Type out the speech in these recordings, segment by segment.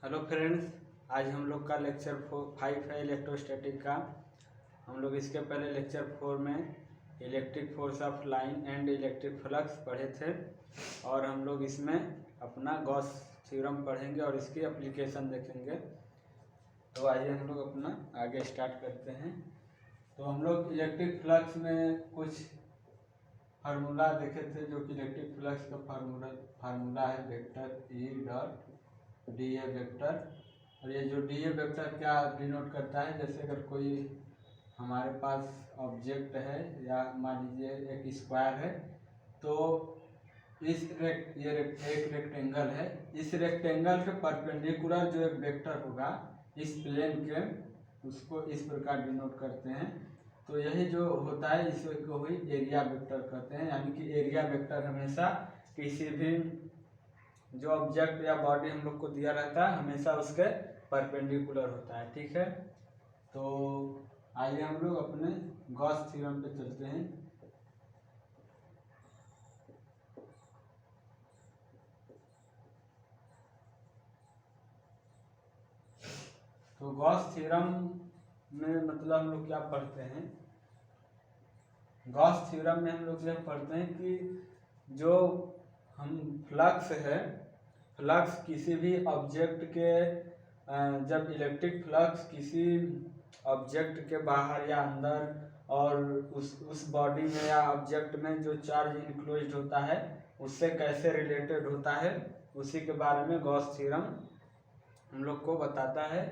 Hello friends, आज हम लोग का लेक्चर 5 है इलेक्ट्रोस्टैटिक का। हम लोग इसके पहले लेक्चर 4 में electric force of line and electric flux पढ़े थे और हम लोग इसमें अपना गॉस थ्योरम पढ़ेंगे और इसकी एप्लीकेशन देखेंगे। तो आइए हम लोग अपना आगे स्टार्ट करते हैं। तो हम लोग इलेक्ट्रिक फ्लक्स में कुछ फार्मूला देखे थे, जो कि इलेक्ट्रिक फ्लक्स का फार्मूला है vector E dot D A vector. और ये जो डी ए वेक्टर क्या डिनोट करता है, जैसे अगर कोई हमारे पास ऑब्जेक्ट है या मान लीजिए एक स्क्वायर है, तो एक रेक्टेंगल है, इस रेक्टेंगल के परपेंडिकुलर जो एक वेक्टर होगा इस प्लेन के, उसको इस प्रकार डिनोट करते हैं। तो यही जो होता है इसको हुई एरिया वेक्टर कहते हैं। यानी कि एरिया वेक्टर हमेशा किसी भी जो ऑब्जेक्ट या बॉडी हम लोग को दिया रहता है हमेशा उसके परपेंडिकुलर होता है। ठीक है, तो आइए हम लोग अपने गॉस थ्योरम पे चलते हैं। तो गॉस थ्योरम में मतलब हम लोग क्या पढ़ते हैं, गॉस थ्योरम में हम लोग यह पढ़ते हैं कि जो हम फ्लक्स है, फ्लक्स किसी भी ऑब्जेक्ट के जब इलेक्ट्रिक फ्लक्स किसी ऑब्जेक्ट के बाहर या अंदर और उस बॉडी में या ऑब्जेक्ट में जो चार्ज इनक्लोज्ड होता है उससे कैसे रिलेटेड होता है, उसी के बारे में गॉस थ्योरम हम लोग को बताता है।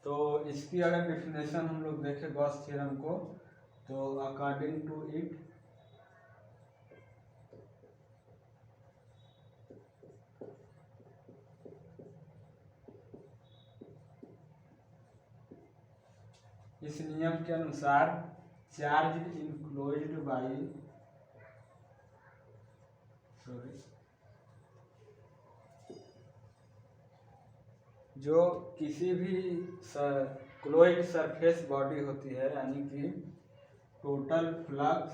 तो इसकी अगर डेफिनेशन हम लोग देखें गॉस थ्योरम को, तो अकॉर्डिंग टू इट इस नियम के अनुसार चार्ज इनक्लोज्ड बाई जो किसी भी क्लोज्ड सरफेस बॉडी होती है, यानी कि total flux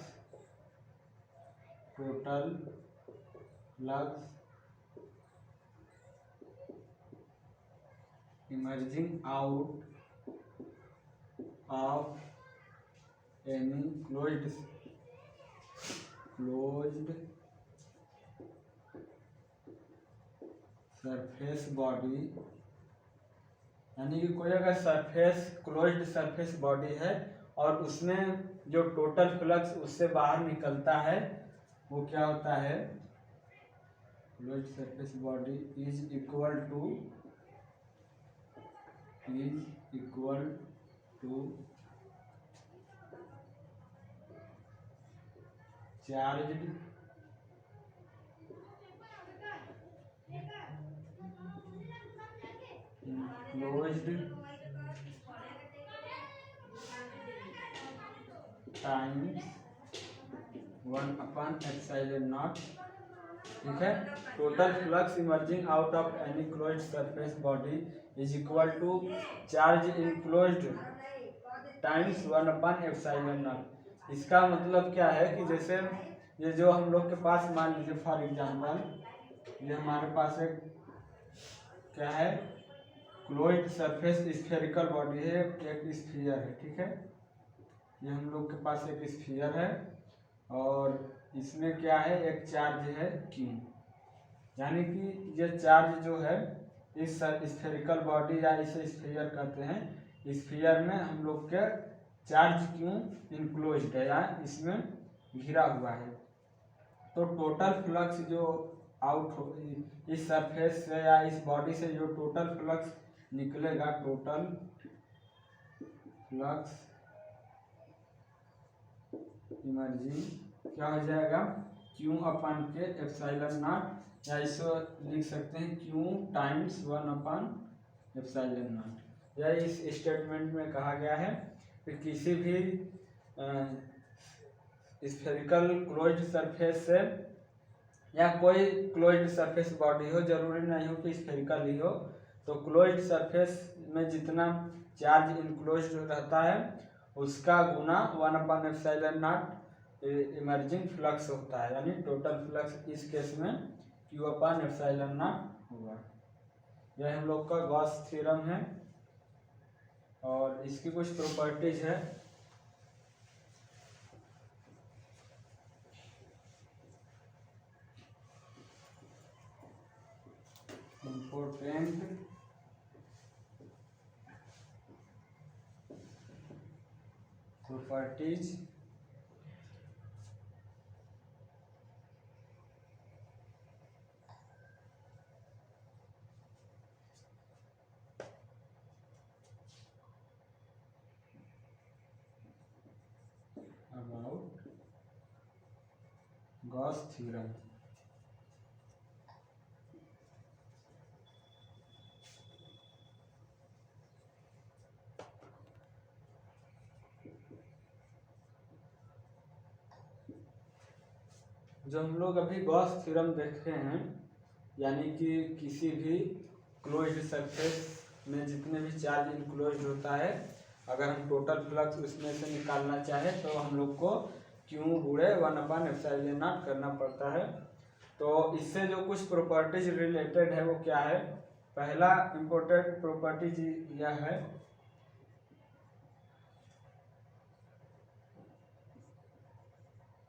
emerging out of any closed surface body, यानी कि कोई अगर क्लोज्ड सरफेस बॉडी है और उसमें जो टोटल फ्लक्स उससे बाहर निकलता है वो क्या होता है, closed surface body is equal to charged enclosed times 1/ε0। ठीक है, total flux emerging out of any closed surface body is equal to charge enclosed times 1/ε0। इसका मतलब क्या है कि जैसे ये जो हम लोग के पास मान लीजिए फॉर एग्जांपल ये हमारे पास एक क्या है, क्लोज्ड सरफेस स्फेरिकल बॉडी है, एक स्फीयर है। ठीक है, ये हम लोग के पास एक स्फीयर है और इसमें क्या है, एक चार्ज है Q। यानी कि ये चार्ज जो है इस स्फेरिकल बॉडी या इसे स्फीयर कहते हैं, स्फीयर में हम लोग के चार्ज Q इनक्लोज्ड है या इसमें घिरा हुआ है। तो टोटल फ्लक्स जो आउट हो इस सरफेस से या इस बॉडी से जो टोटल फ्लक्स निकलेगा, टोटल फ्लक्स इमर्जिंग क्या हो जाएगा, Q/K/0, या इसको लिख सकते हैं Q टाइम्स 1/ε0। यह इस स्टेटमेंट में कहा गया है कि किसी भी स्फेरिकल क्लोज्ड सरफेस से या कोई क्लोज्ड सरफेस बॉडी हो, जरूरी नहीं हो कि स्फेरिकल ही हो, तो क्लोज्ड सरफेस में जितना चार्ज इनक्लोज्ड रहता है उसका गुना 1/ε0 इमर्जिंग फ्लक्स होता है, यानी टोटल फ्लक्स इस केस में Q/ε0 होगा। यह हम लोग का गॉस थ्योरम है और इसकी कुछ प्रॉपर्टीज है। Important properties about Gauss theorem. जो हम लोग अभी गॉस थ्योरम देख रहे हैं, यानी कि किसी भी क्लोज्ड सरफेस में जितने भी चार्ज इनक्लोज्ड होता है, अगर हम टोटल फ्लक्स उसमें से निकालना चाहें तो हम लोग को क्यू गुणे 1/ε0 करना पड़ता है। तो इससे जो कुछ प्रॉपर्टीज रिलेटेड है वो क्या है, पहला इम्पोर्टेंट प्रॉपर्टीज यह है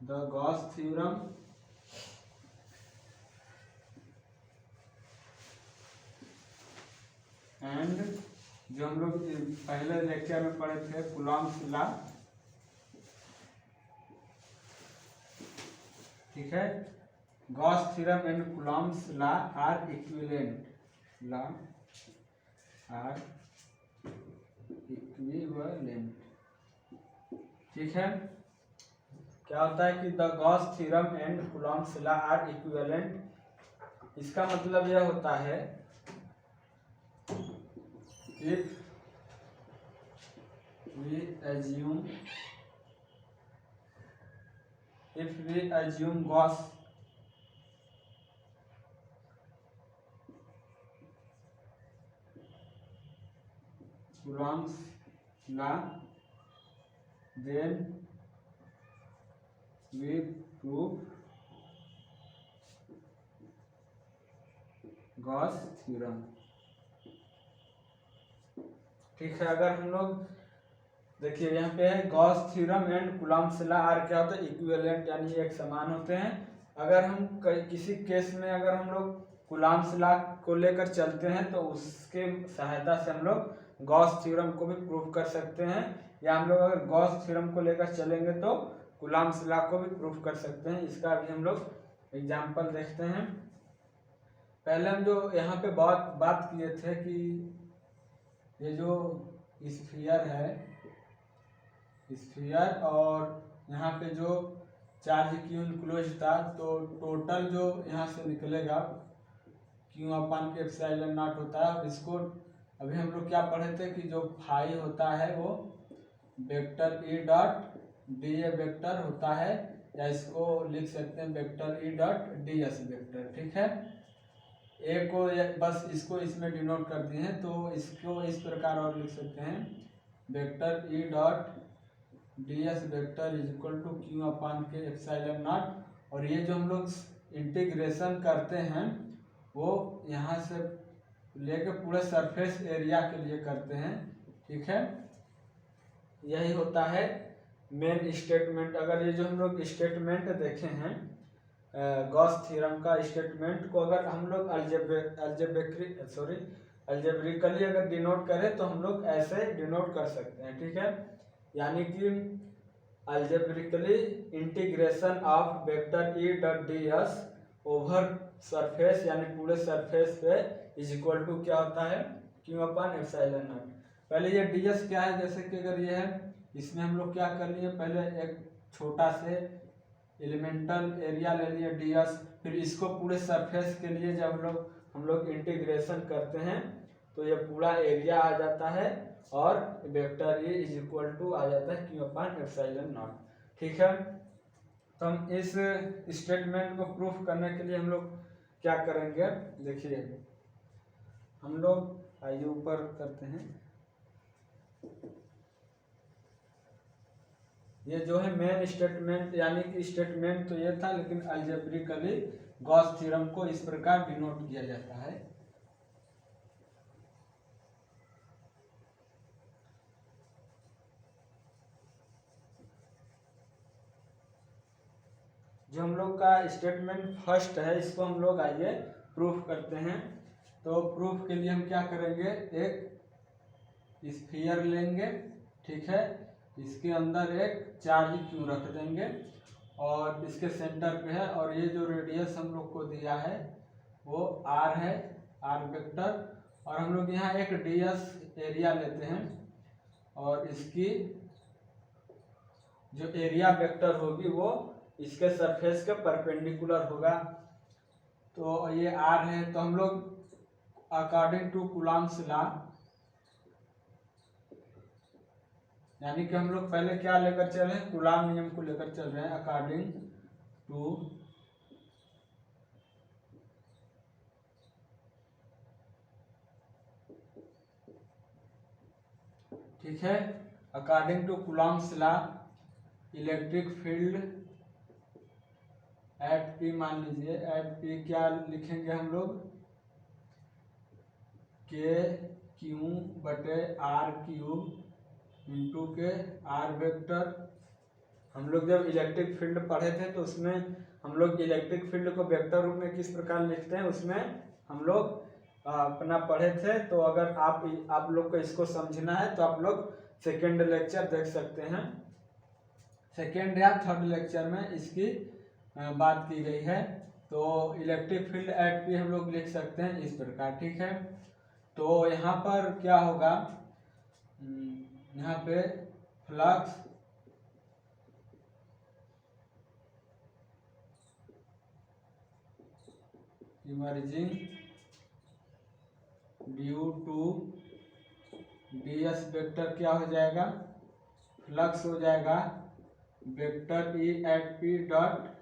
द गॉस थ्योरम एंड जो हम लोग पहले लेक्चर में पढ़े थे कूलॉम्स लॉ, ठीक है। Gauss theorem and Coulomb's law are equivalent, law are equivalent, ठीक है। क्या होता है कि the Gauss theorem and Coulomb's law are equivalent. इसका मतलब यह होता है if we assume Gauss Coulomb's law, then we prove Gauss theorem, ठीक है। अगर हम लोग देखिए यहाँ पे है Gauss theorem and Coulomb's law are क्या होता है, इक्विवेलेंट, यानी एक समान होते हैं। अगर हम किसी केस में अगर हम लोग कूलॉम्स लॉ को लेकर चलते हैं तो उसके सहायता से हम लोग गॉस थ्योरम को भी प्रूव कर सकते हैं, या हम लोग अगर गॉस थ्योरम को लेकर चलेंगे तो कूलॉम्स लॉ को भी प्रूव कर सकते हैं। इसका भी हम लोग एग्जाम्पल देखते हैं। पहले हम जो यहाँ पे बात किए थे कि ये जो स्फीयर है, स्फीयर और यहाँ पे जो चार्ज क्यू इनक्लोज था, तो टोटल जो यहाँ से निकलेगा क्यू अपान के एप्सिलॉन नॉट होता है। और इसको अभी हम लोग क्या पढ़े थे कि जो फाई होता है वो vector E dot D A vector होता है, या इसको लिख सकते हैं vector E dot d s vector, ठीक है। ए को बस इसको इसमें डिनोट कर दिए हैं, तो इसको इस प्रकार और लिख सकते हैं vector E dot d s vector is equal to Q upon के एप्सिलॉन नॉट। और ये जो हम लोग इंटीग्रेशन करते हैं वो यहाँ से लेके पूरे सरफेस एरिया के लिए करते हैं, ठीक है। यही होता है मेन स्टेटमेंट। अगर ये जो हम लोग स्टेटमेंट देखे हैं गॉस थ्योरम का स्टेटमेंट को अगर हम लोग अल्जेब्रिकली अगर डिनोट करें तो हम लोग ऐसे डिनोट कर सकते हैं, ठीक है। यानी कि algebraically integration of vector E dot d S over surface, यानी पूरे सरफेस पे इज इक्वल टू क्या होता है क्यू अपान एप्सिलॉन नॉट। पहले ये डी एस क्या है, जैसे कि अगर ये है इसमें हम लोग क्या कर लिए, पहले एक छोटा से एलिमेंटल एरिया ले लिए डी एस, फिर इसको पूरे सरफेस के लिए जब हम लोग इंटीग्रेशन करते हैं तो ये पूरा एरिया आ जाता है और vector A is equal to आ जाता है क्यू अपान एप्सिलॉन नॉट, ठीक है। तो हम इस स्टेटमेंट को प्रूफ करने के लिए हम लोग क्या करेंगे, देखिए हम लोग आइए ऊपर करते हैं। ये जो है मेन स्टेटमेंट, यानी कि स्टेटमेंट तो ये था, लेकिन अलजेब्रिकली गॉस थ्योरम को इस प्रकार डिनोट किया जाता है। जो हम लोग का स्टेटमेंट फर्स्ट है इसको हम लोग आइए प्रूफ करते हैं। तो प्रूफ के लिए हम क्या करेंगे, एक स्फीयर लेंगे, ठीक है, इसके अंदर एक चार्ज क्यू रख देंगे और इसके सेंटर पे है, और ये जो रेडियस हम लोग को दिया है वो आर है, आर वेक्टर, और हम लोग यहाँ एक डीएस एरिया लेते हैं और इसकी जो एरिया वेक्टर होगी वो इसके सरफेस के परपेंडिकुलर होगा। तो ये आर है, तो हम लोग अकॉर्डिंग टू कूलॉम्स लॉ, यानी कि हम लोग पहले क्या लेकर चल रहे हैं, कूलॉम नियम को लेकर चल रहे हैं, अकॉर्डिंग टू ठीक है, according to Coulomb's law electric field at P, मान लीजिए एट पी क्या लिखेंगे हम लोग, के क्यू बटे आर क्यूब इंटू के आर वेक्टर। हम लोग जब इलेक्ट्रिक फील्ड पढ़े थे तो उसमें हम लोग इलेक्ट्रिक फील्ड को वेक्टर रूप में किस प्रकार लिखते हैं उसमें हम लोग अपना पढ़े थे। तो अगर आप लोग को इसको समझना है तो आप लोग सेकेंड लेक्चर देख सकते हैं, सेकेंड या थर्ड लेक्चर में इसकी बात की गई है। तो इलेक्ट्रिक फील्ड एट पी हम लोग लिख सकते हैं इस प्रकार, ठीक है। तो यहाँ पर क्या होगा, यहाँ पे flux emerging due to ds vector क्या हो जाएगा, फ्लक्स हो जाएगा vector E at P dot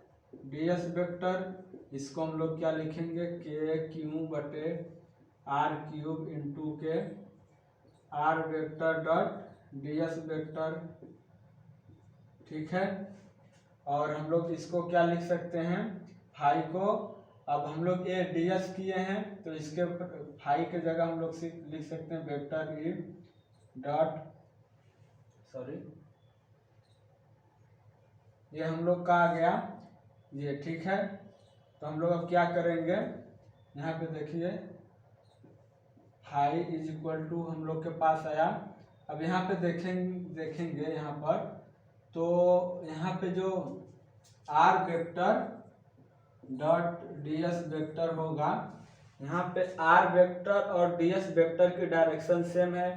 ds vector, इसको हम लोग क्या लिखेंगे, के क्यू बटे आर क्यूब इंटू के r vector dot ds vector, ठीक है। और हम लोग इसको क्या लिख सकते हैं, फाई को, अब हम लोग ये डीएस किए हैं तो इसके फाई के जगह हम लोग लिख सकते हैं वेक्टर ई डॉट, सॉरी ये हम लोग का आ गया ये, ठीक है। तो हम लोग अब क्या करेंगे, यहाँ पे देखिए फाई इज इक्वल टू हम लोग के पास आया। अब यहाँ पे देखेंगे यहाँ पर, तो यहाँ पे जो r vector dot ds vector होगा, यहाँ पे आर वेक्टर और डीएस वेक्टर की डायरेक्शन सेम है।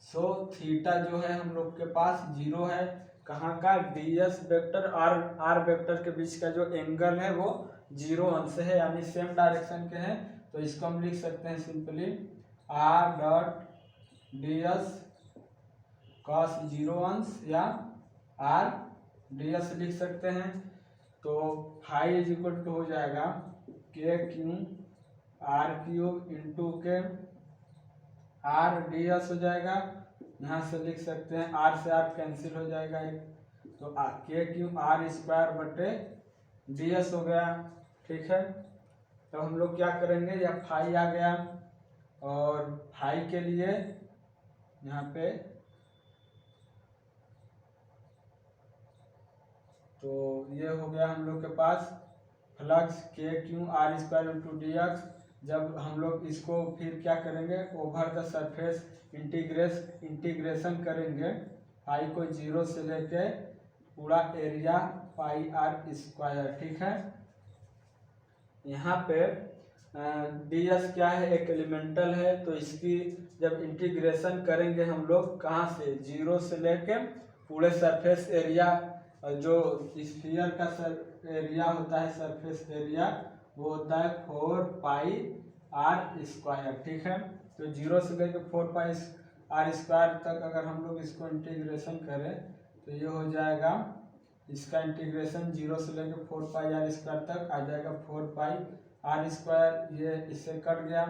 सो थीटा जो है हम लोग के पास जीरो है, कहाँ का, डीएस वेक्टर और आर वेक्टर के बीच का जो एंगल है वो जीरो अंश है, यानी सेम डायरेक्शन के हैं। तो इसको हम लिख सकते हैं simply R dot DS cos zero अंश या आर डीएस लिख सकते हैं। तो फाई इज इक्वल टू हो जाएगा के क्यू आर क्यूब इंटू के आर डीएस हो जाएगा, यहाँ से लिख सकते हैं आर से आर कैंसिल हो जाएगा एक, तो के क्यू आर स्क्वायर बटे डीएस हो गया, ठीक है। तो हम लोग क्या करेंगे, या फाई आ गया, और फाई के लिए यहाँ पे तो ये हो गया हम लोग के पास फ्लक्स के Q R square into D x. जब हम लोग इसको फिर क्या करेंगे, ओवर द सरफेस इंटीग्रेशन करेंगे पाई को जीरो से लेके पूरा एरिया पाई आर स्क्वायर, ठीक है। यहाँ पे डी एस क्या है, एक एलिमेंटल है, तो इसकी जब इंटीग्रेशन करेंगे हम लोग कहाँ से, जीरो से लेके पूरे सरफेस एरिया, जो स्फीयर का एरिया होता है सरफेस एरिया वो होता है 4 पाई आर स्क्वायर, ठीक है। तो जीरो से लेकर 4 पाई आर स्क्वायर तक अगर हम लोग इसको इंटीग्रेशन करें तो ये हो जाएगा, इसका इंटीग्रेशन जीरो से लेकर 4 पाई आर स्क्वायर तक आ जाएगा 4 पाई आर स्क्वायर, ये इससे कट गया।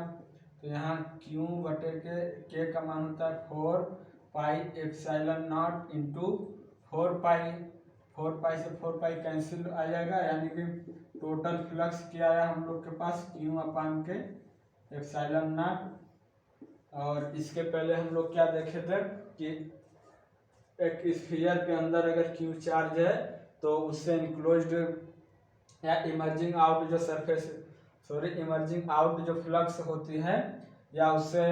तो यहाँ क्यू बटे के का मान होता है 4 पाई एप्सिलॉन नॉट इंटू 4 पाई से 4 पाई कैंसिल आ जाएगा, यानी कि टोटल फ्लक्स क्या आया हम लोग के पास, क्यू अपान के एप्सिलॉन नॉट। और इसके पहले हम लोग क्या देखे थे कि एक स्फीयर के अंदर अगर क्यू चार्ज है तो उससे इनक्लोज्ड या इमर्जिंग आउट जो सरफेस इमर्जिंग आउट जो फ्लक्स होती है या उससे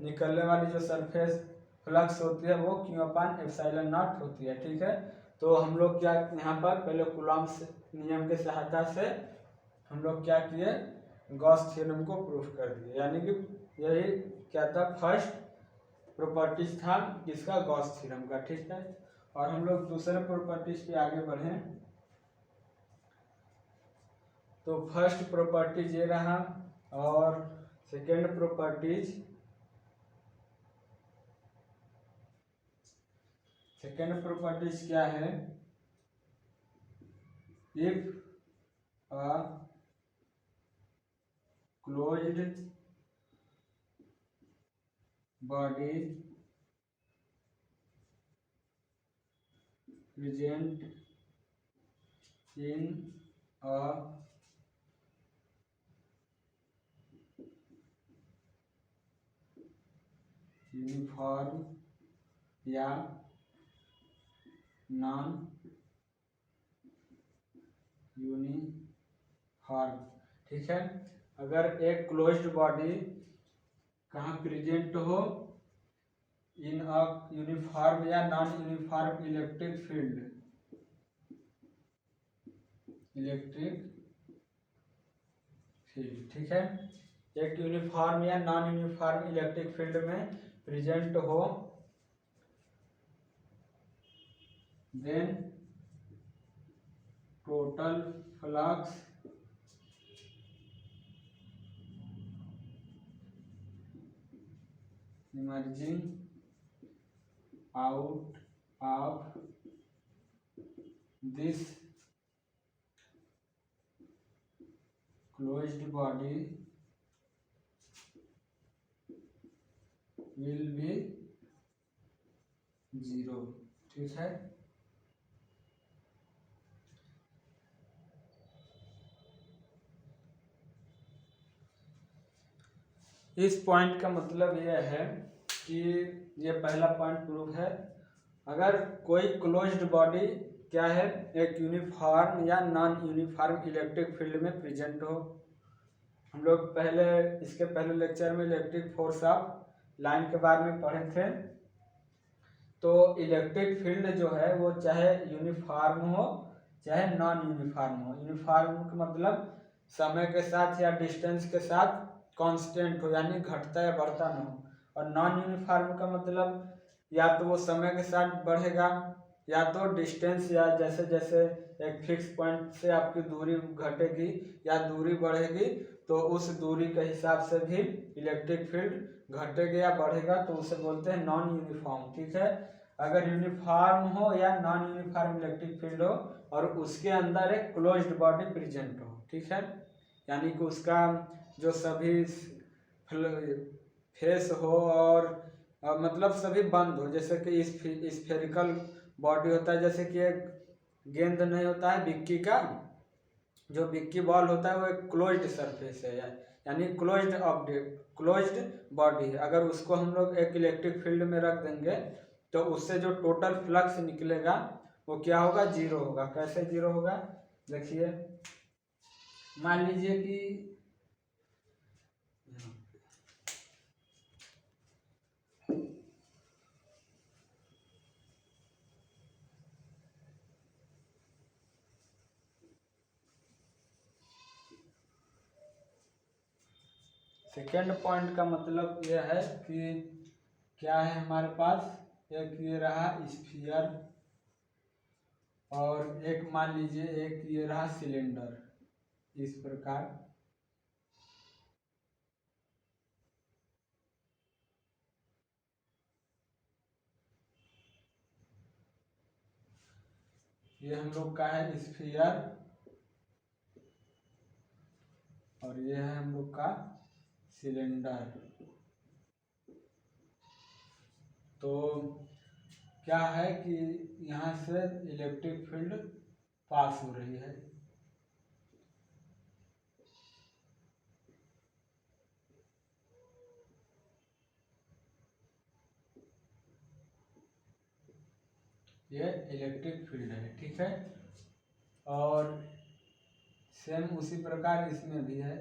निकलने वाली जो सरफेस फ्लक्स होती है वो Q/ε0 होती है। ठीक है, तो हम लोग क्या यहाँ पर पहले कूलॉम्स नियम की सहायता से हम लोग क्या किए, गॉस थ्योरम को प्रूफ कर दिए, यानी कि यही क्या था, फर्स्ट प्रॉपर्टीज था किसका, गॉस थ्योरम का। ठीक है, और हम लोग दूसरे प्रॉपर्टीज पे आगे बढ़े। तो फर्स्ट प्रॉपर्टीज ये रहा, और सेकेंड प्रॉपर्टीज क्या है, if a closed body present in a uniform या नॉन यूनिफॉर्म। ठीक है, अगर एक क्लोज्ड बॉडी कहाँ प्रेजेंट हो, इन अ यूनिफॉर्म या नॉन यूनिफॉर्म इलेक्ट्रिक फील्ड, ठीक है, एक यूनिफॉर्म या नॉन यूनिफॉर्म इलेक्ट्रिक फील्ड में प्रेजेंट हो, then total flux emerging out of this closed body will be 0। ठीक है, इस पॉइंट का मतलब यह है कि ये पहला पॉइंट प्रूफ है, अगर कोई क्लोज्ड बॉडी क्या है, एक यूनिफॉर्म या नॉन यूनिफॉर्म इलेक्ट्रिक फील्ड में प्रेजेंट हो। हम लोग पहले इसके पहले लेक्चर में इलेक्ट्रिक फोर्स ऑफ लाइन के बारे में पढ़े थे। तो इलेक्ट्रिक फील्ड जो है वो चाहे यूनिफॉर्म हो चाहे नॉन यूनिफॉर्म हो, यूनिफॉर्म का मतलब समय के साथ या डिस्टेंस के साथ कांस्टेंट हो, यानी घटता या बढ़ता ना हो, और नॉन यूनिफॉर्म का मतलब या तो वो समय के साथ बढ़ेगा या तो डिस्टेंस, या जैसे जैसे एक फिक्स पॉइंट से आपकी दूरी घटेगी या दूरी बढ़ेगी तो उस दूरी के हिसाब से भी इलेक्ट्रिक फील्ड घटेगा या बढ़ेगा, तो उसे बोलते हैं नॉन यूनिफॉर्म। ठीक है, अगर यूनिफॉर्म हो या नॉन यूनिफॉर्म इलेक्ट्रिक फील्ड हो और उसके अंदर एक क्लोज्ड बॉडी प्रेजेंट हो, ठीक है, यानी कि उसका जो सभी फेस हो और मतलब सभी बंद हो, जैसे कि स्फेरिकल बॉडी होता है, जैसे कि एक गेंद नहीं होता है बिक्की का, जो बिक्की बॉल होता है वो एक क्लोज्ड सरफेस है, यानी क्लोज्ड बॉडी है। अगर उसको हम लोग एक इलेक्ट्रिक फील्ड में रख देंगे तो उससे जो टोटल फ्लक्स निकलेगा वो क्या होगा, 0 होगा। कैसे 0 होगा, देखिए, मान लीजिए कि सेकेंड पॉइंट का मतलब यह है कि क्या है, हमारे पास एक ये रहा स्फीयर और एक मान लीजिए एक ये रहा सिलेंडर, इस प्रकार ये हम लोग का है स्फीयर और ये है हम लोग का सिलेंडर। तो क्या है कि यहाँ से इलेक्ट्रिक फील्ड पास हो रही है, ये इलेक्ट्रिक फील्ड है। ठीक है, और सेम उसी प्रकार इसमें भी है।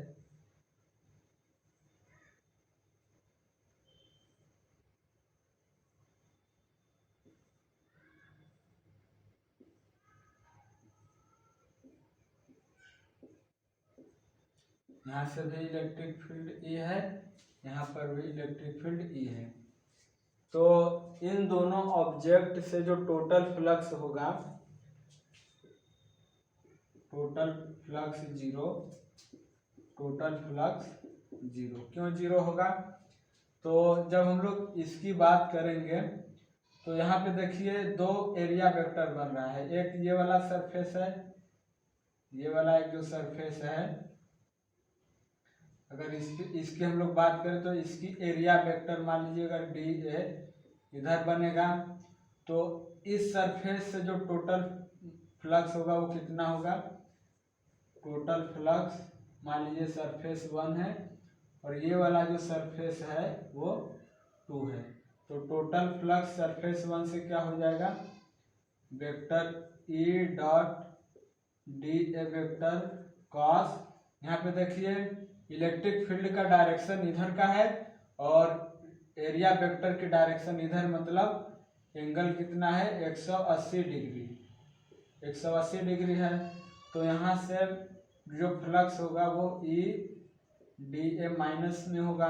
यहाँ से भी इलेक्ट्रिक फील्ड E है, यहाँ पर भी इलेक्ट्रिक फील्ड E है। तो इन दोनों ऑब्जेक्ट से जो टोटल फ्लक्स होगा, total flux zero, total flux zero. क्यों जीरो होगा? तो जब हम लोग इसकी बात करेंगे तो यहाँ पे देखिए दो एरिया वेक्टर बन रहा है। एक ये वाला सरफेस है, ये वाला एक जो सरफेस है, अगर इसकी हम लोग बात करें तो इसकी एरिया वेक्टर मान लीजिए अगर डी ए इधर बनेगा, तो इस सरफेस से जो टोटल फ्लक्स होगा वो कितना होगा? टोटल फ्लक्स मान लीजिए सरफेस 1 है और ये वाला जो सरफेस है वो 2 है, तो टोटल फ्लक्स सरफेस 1 से क्या हो जाएगा? Vector E dot D A vector cos, यहाँ पे देखिए इलेक्ट्रिक फील्ड का डायरेक्शन इधर का है और एरिया वेक्टर की डायरेक्शन इधर, मतलब एंगल कितना है? 180 डिग्री, 180 डिग्री है। तो यहाँ से जो फ्लक्स होगा वो ई डी ए माइनस में होगा,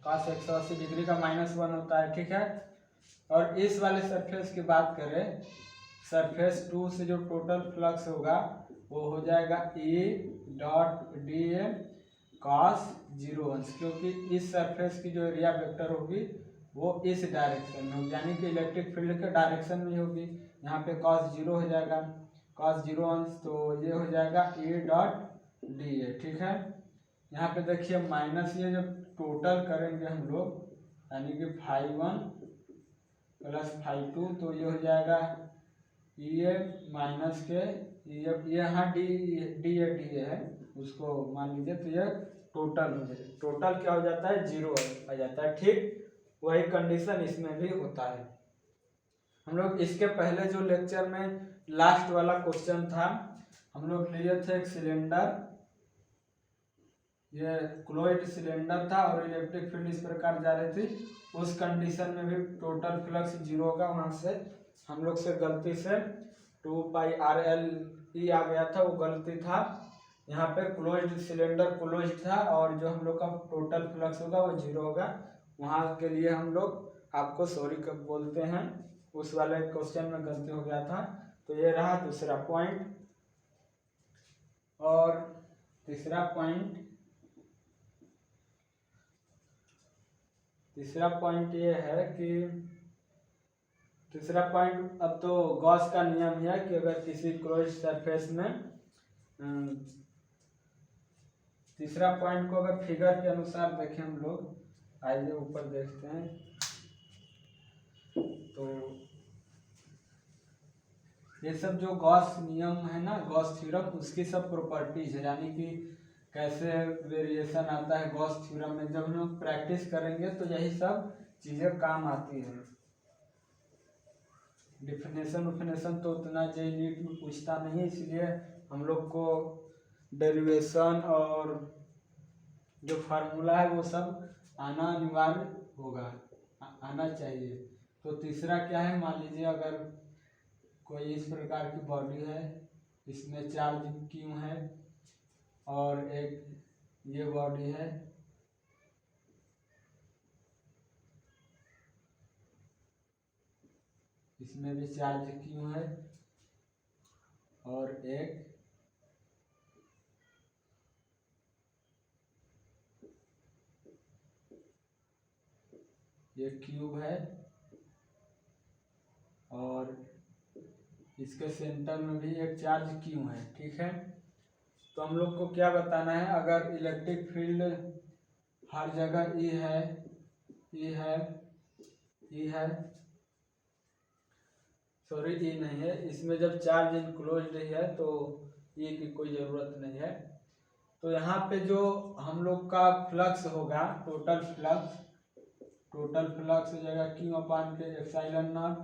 cos 180 डिग्री का -1 होता है, ठीक है। और इस वाले सरफेस की बात करें, सरफेस 2 से जो टोटल फ्लक्स होगा वो हो जाएगा E dot D A cos 0 क्योंकि इस सरफेस की जो एरिया वेक्टर होगी वो इस डायरेक्शन में होगी, यानी कि इलेक्ट्रिक फील्ड के डायरेक्शन में होगी। यहाँ पे cos 0 हो जाएगा, cos 0 तो ये हो जाएगा E डॉट डी ए, ठीक है। यहाँ पे देखिए माइनस, ये जब टोटल करेंगे हम लोग, यानी कि φ1 प्लस φ2, तो ये हो जाएगा ई ए माइनस के ये यहाँ डी ए है, उसको मान लीजिए, तो ये टोटल हो जाए, टोटल क्या हो जाता है? 0 आ जाता है, ठीक। वही कंडीशन इसमें भी होता है। हम लोग इसके पहले जो लेक्चर में लास्ट वाला क्वेश्चन था, हम लोग लिए थे एक सिलेंडर, ये क्लोइड सिलेंडर था और इलेक्ट्रिक फील्ड इस प्रकार जा रही थी, उस कंडीशन में भी टोटल फ्लक्स 0 होगा। वहां से हम लोग से गलती से 2πRLE आ गया था, वो गलती था। यहाँ पे क्लोज्ड सिलेंडर क्लोज्ड था और जो हम लोग का टोटल फ्लक्स होगा वो 0 होगा। वहाँ के लिए हम लोग आपको सॉरी कब बोलते हैं, उस वाले क्वेश्चन में गलती हो गया था। तो ये रहा दूसरा पॉइंट। और तीसरा पॉइंट ये है कि तीसरा पॉइंट, अब तो गॉस का नियम है कि अगर किसी क्लोज्ड सरफेस में, तीसरा पॉइंट को अगर फिगर के अनुसार देखें हम लोग, आइए ऊपर देखते हैं, तो ये सब जो गॉस नियम है ना, गॉस थ्योरम, उसकी सब प्रॉपर्टीज है, यानी कि कैसे वेरिएशन आता है गॉस थ्योरम में। जब हम लोग प्रैक्टिस करेंगे तो यही सब चीज़ें काम आती है। डिफिनेशन तो उतना जेईई नीट में पूछता नहीं, इसलिए हम लोग को डेरिवेशन और जो फार्मूला है वो सब आना अनिवार्य होगा, आना चाहिए। तो तीसरा क्या है, मान लीजिए अगर कोई इस प्रकार की बॉडी है, इसमें चार्ज क्यू है और एक ये बॉडी है, इसमें भी चार्ज क्यू है और एक ये क्यूब है और इसके सेंटर में भी एक चार्ज क्यू है, ठीक है। तो हम लोग को क्या बताना है, अगर इलेक्ट्रिक फील्ड हर जगह ई है, सॉरी ई नहीं है, इसमें जब चार्ज इनक्लोज्ड है तो ई की कोई ज़रूरत नहीं है। तो यहाँ पे जो हम लोग का फ्लक्स होगा, टोटल फ्लक्स हो जाएगा क्यू अपान के एप्सिलॉन नॉट,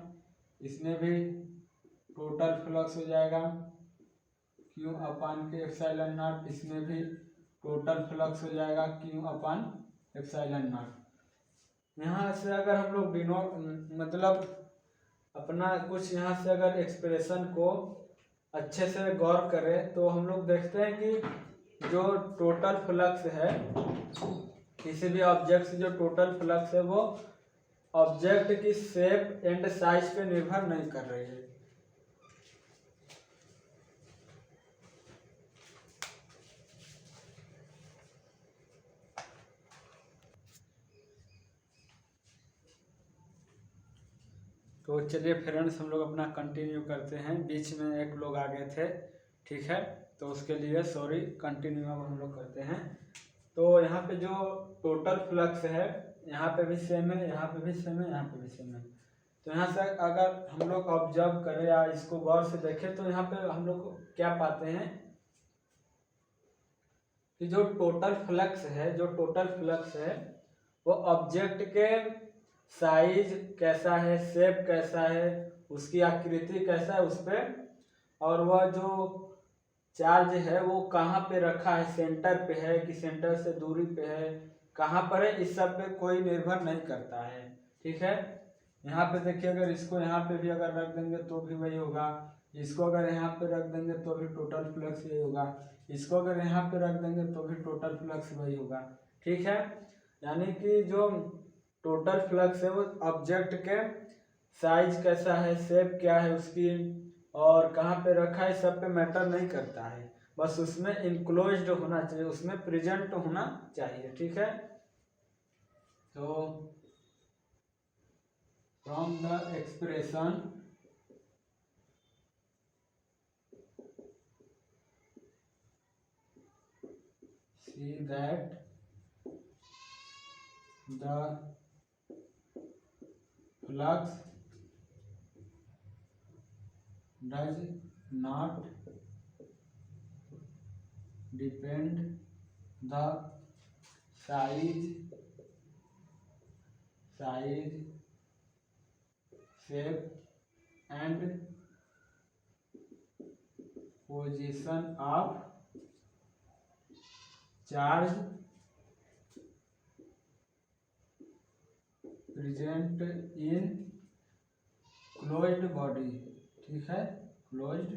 इसमें भी टोटल फ्लक्स हो जाएगा क्यू अपान के एप्सिलॉन नॉट, इसमें भी टोटल फ्लक्स हो जाएगा क्यू अपान एप्सिलॉन नॉट। यहाँ से अगर हम लोग डिनोट मतलब अपना कुछ यहाँ से अगर एक्सप्रेशन को अच्छे से गौर करें तो हम लोग देखते हैं कि जो टोटल फ्लक्स है किसी भी ऑब्जेक्ट से, जो टोटल फ्लक्स है वो ऑब्जेक्ट की शेप एंड साइज पे निर्भर नहीं कर रही है। तो चलिए फ्रेंड्स हम लोग अपना कंटिन्यू करते हैं, बीच में एक लोग आ गए थे, ठीक है, तो उसके लिए सॉरी, कंटिन्यू अब हम लोग करते हैं। तो यहाँ पे जो टोटल फ्लक्स है यहाँ पे भी सेम है, यहाँ पे भी सेम है, यहाँ पे भी सेम है। तो यहाँ से अगर हम लोग ऑब्जर्व करें या इसको गौर से देखें तो यहाँ पे हम लोग क्या पाते हैं कि जो टोटल फ्लक्स है वो ऑब्जेक्ट के साइज कैसा है, शेप कैसा है, उसकी आकृति कैसा है उस पर, और वह जो चार्ज है वो कहाँ पे रखा है, सेंटर पे है कि सेंटर से दूरी पे है, कहाँ पर है, इस सब पे कोई निर्भर नहीं करता है, ठीक है। यहाँ पे देखिए अगर इसको यहाँ पे भी अगर रख देंगे तो भी वही होगा, इसको अगर यहाँ पे रख देंगे तो भी टोटल फ्लक्स यही होगा, इसको अगर यहाँ पे रख देंगे तो भी टोटल फ्लक्स वही होगा, ठीक है। यानी कि जो टोटल फ्लक्स है वो ऑब्जेक्ट के साइज कैसा है, शेप क्या है उसकी, और कहाँ पे रखा है, सब पे मैटर नहीं करता है, बस उसमें इनक्लोज्ड होना चाहिए, उसमें प्रेजेंट होना चाहिए, ठीक है। तो from the expression see that the flux does not depend the size, shape and position of charge present in closed body, ठीक है, closed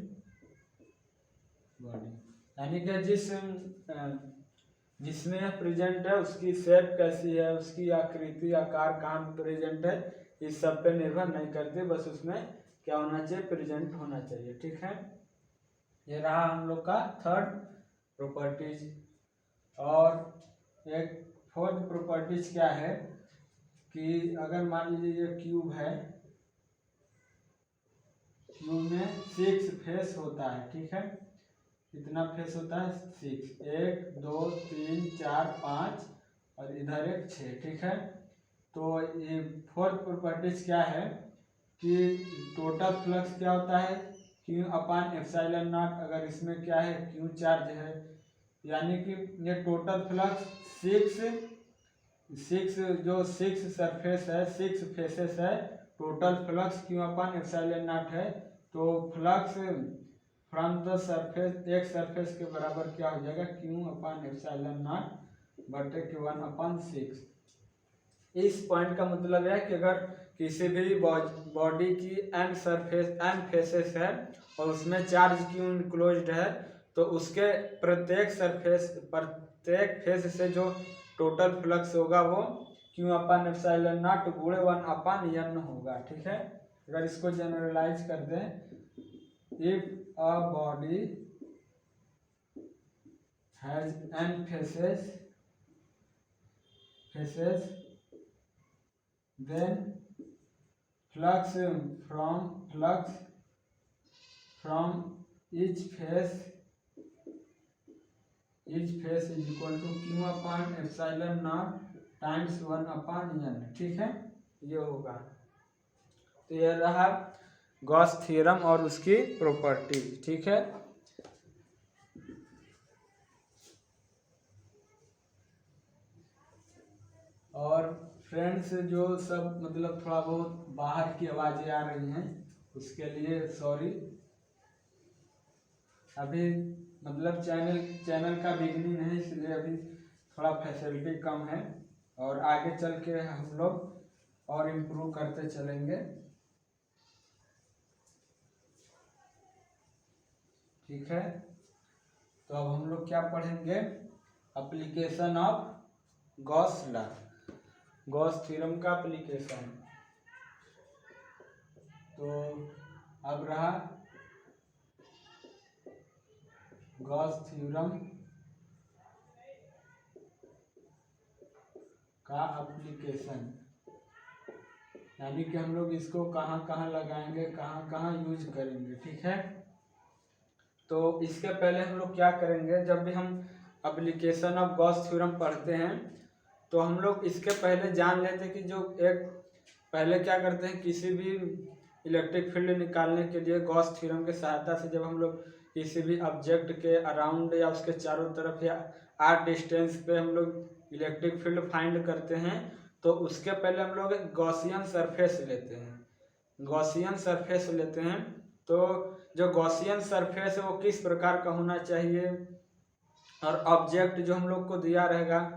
body, यानी कि जिसमें प्रेजेंट है उसकी शेप कैसी है, उसकी आकृति आकार कहाँ प्रेजेंट है, इस सब पे निर्भर नहीं करती, बस उसमें क्या होना चाहिए, प्रेजेंट होना चाहिए, ठीक है। ये रहा हम लोग का थर्ड प्रॉपर्टीज। और एक फोर्थ प्रॉपर्टीज क्या है कि अगर मान लीजिए ये क्यूब है, क्यूब में 6 फेस होता है, ठीक है, कितना फेस होता है, 6, 1 2 3 4 5 और इधर एक 6, ठीक है। तो ये फोर्थ प्रॉपर्टीज क्या है कि टोटल फ्लक्स क्या होता है, क्यू अपान एप्सिलॉन नॉट, अगर इसमें क्या है, क्यू चार्ज है, यानी कि ये टोटल फ्लक्स 6 जो 6 सरफेस है, 6 फेसेस है, total flux Q upon epsilon not है, तो फ्लक्स फ्रॉम द सरफेस, एक सरफेस के बराबर क्या हो जाएगा, क्यू अपान एप्सिलॉन नॉट बटे के 1/6। इस पॉइंट का मतलब है कि अगर किसी भी बॉडी की एन फेसेस है और उसमें चार्ज क्यू इनक्लोज्ड है, तो उसके प्रत्येक फेस से जो टोटल फ्लक्स होगा वो क्यू अपान एप्सिलॉन नॉट गुणे 1/n होगा, ठीक है। अगर इसको जनरलाइज कर दें, if a body has n faces then flux from each face is equal to q upon epsilon naught times 1/n, ठीक है, ये होगा। तो ये रहा गॉस थ्योरम और उसकी प्रॉपर्टी, ठीक है। और फ्रेंड्स जो सब मतलब थोड़ा बहुत बाहर की आवाज़ें आ रही हैं उसके लिए सॉरी। अभी मतलब चैनल का बिगनिंग है, इसलिए अभी थोड़ा फैसिलिटी कम है, और आगे चल के हम लोग और इम्प्रूव करते चलेंगे। ठीक है, तो अब हम लोग क्या पढ़ेंगे, application of Gauss law, Gauss theorem का एप्लीकेशन। तो अब रहा गॉस थ्योरम का एप्लीकेशन, यानी कि हम लोग इसको कहाँ कहाँ लगाएंगे, कहाँ कहाँ यूज करेंगे। ठीक है, तो इसके पहले हम लोग क्या करेंगे, जब भी हम एप्लीकेशन ऑफ गॉस थ्योरम पढ़ते हैं तो हम लोग इसके पहले जान लेते हैं कि जो एक पहले क्या करते हैं, किसी भी इलेक्ट्रिक फील्ड निकालने के लिए गॉस थ्योरम की सहायता से जब हम लोग किसी भी ऑब्जेक्ट के अराउंड या उसके चारों तरफ या आर डिस्टेंस पे हम लोग इलेक्ट्रिक फील्ड फाइंड करते हैं, तो उसके पहले हम लोग गॉसियन सरफेस लेते हैं, गॉसियन सरफेस लेते हैं। तो जो गॉसियन सरफेस है वो किस प्रकार का होना चाहिए, और ऑब्जेक्ट जो हम लोग को दिया रहेगा,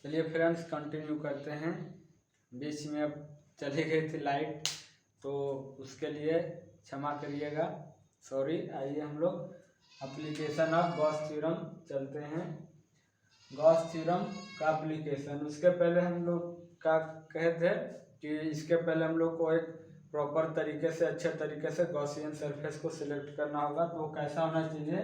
चलिए फ्रेंड्स कंटिन्यू करते हैं। बीच में अब चली गई थी लाइट, तो उसके लिए क्षमा करिएगा, सॉरी। आइए हम लोग एप्लीकेशन ऑफ गॉस थ्योरम चलते हैं। गॉस थ्योरम का एप्लीकेशन, उसके पहले हम लोग का कहे थे कि इसके पहले हम लोग को एक प्रॉपर तरीके से, अच्छे तरीके से गॉसियन सरफेस को सिलेक्ट करना होगा। तो कैसा होना चाहिए,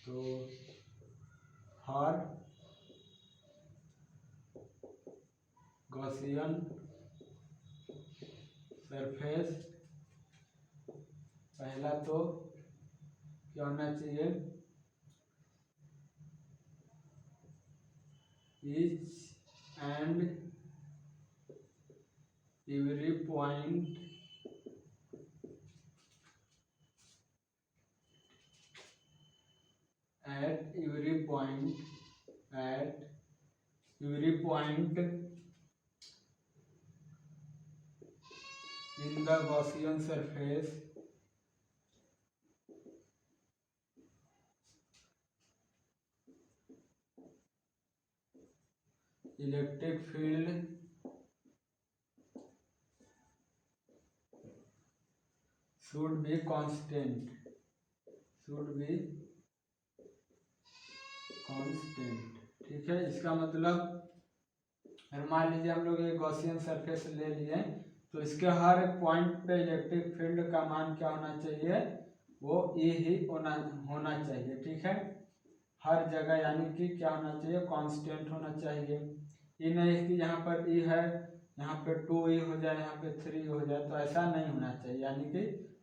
तो फॉर गॉसियन सरफेस पहला तो क्या होना चाहिए, each and every point at every point in the Gaussian surface electric field should be constant, ठीक है। इसका मतलब अगर मान लीजिए हम लोग एक गॉसियन सरफेस ले लिए, तो इसके हर एक पॉइंट पे इलेक्ट्रिक फील्ड का मान क्या होना चाहिए, वो E ही होना चाहिए। ठीक है, हर जगह, यानी कि क्या होना चाहिए, कांस्टेंट होना चाहिए। ये नहीं कि यहाँ पर E है, यहाँ पे 2E हो जाए, यहाँ पे 3 हो जाए, तो ऐसा नहीं होना चाहिए, यानी कि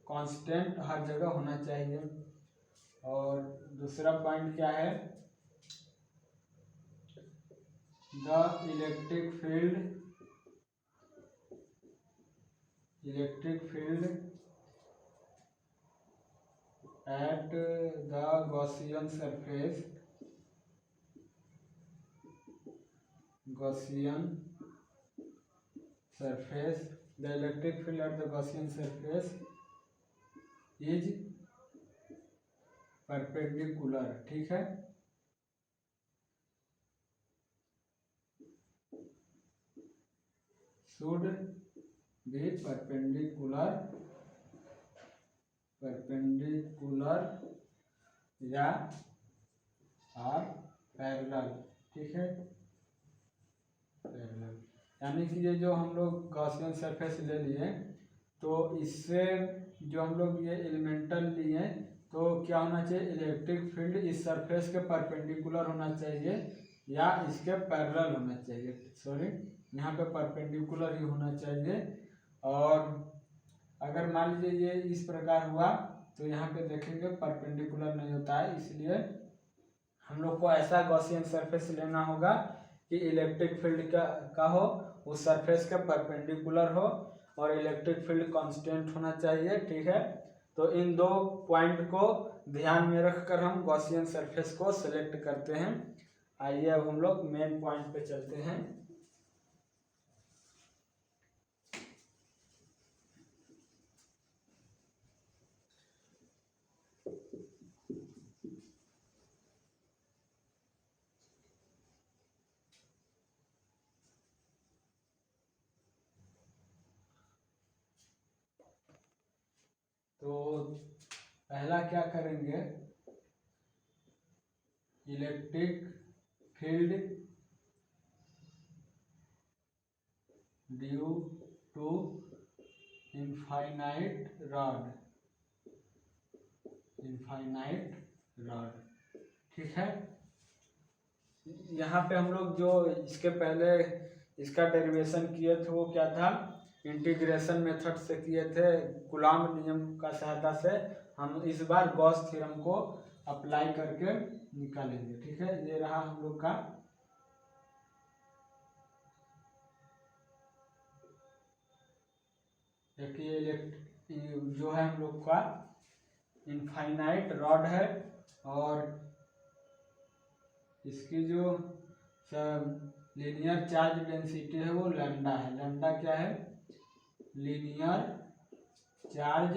कांस्टेंट हर जगह होना चाहिए। और दूसरा पॉइंट क्या है, the electric field at the Gaussian surface the electric field at the Gaussian surface is perpendicular। ठीक है, should be perpendicular या और पैरेलल। ठीक है, पैरेलल, यानी कि ये जो हम लोग गॉसियन सरफेस ले लिए, तो इससे जो हम लोग ये एलिमेंटल लिए, तो क्या होना चाहिए, इलेक्ट्रिक फील्ड इस सरफेस के परपेंडिकुलर होना चाहिए या इसके पैरेलल होना चाहिए, सॉरी यहाँ पे परपेंडिकुलर ही होना चाहिए। और अगर मान लीजिए ये इस प्रकार हुआ, तो यहाँ पे देखेंगे परपेंडिकुलर नहीं होता है, इसलिए हम लोग को ऐसा गॉसियन सरफेस लेना होगा कि इलेक्ट्रिक फील्ड का हो उस सरफेस के परपेंडिकुलर हो और इलेक्ट्रिक फील्ड कांस्टेंट होना चाहिए। ठीक है, तो इन दो पॉइंट को ध्यान में रखकर हम गॉसियन सरफेस को सिलेक्ट करते हैं। आइए अब हम लोग मेन पॉइंट पे चलते हैं। तो पहला क्या करेंगे, electric field due to infinite rod, ठीक है। यहाँ पे हम लोग जो इसके पहले इसका डेरिवेशन किए थे वो क्या था, इंटीग्रेशन मेथड से किए थे, कूलॉम नियम का सहायता से। हम इस बार गॉस थ्योरम को अप्लाई करके निकालेंगे। ठीक है, ये रहा हम लोग का जो है हम लोग का इनफाइनाइट रॉड है और इसकी जो लीनियर चार्ज डेंसिटी है वो लैम्डा है। लैम्डा क्या है, लीनियर चार्ज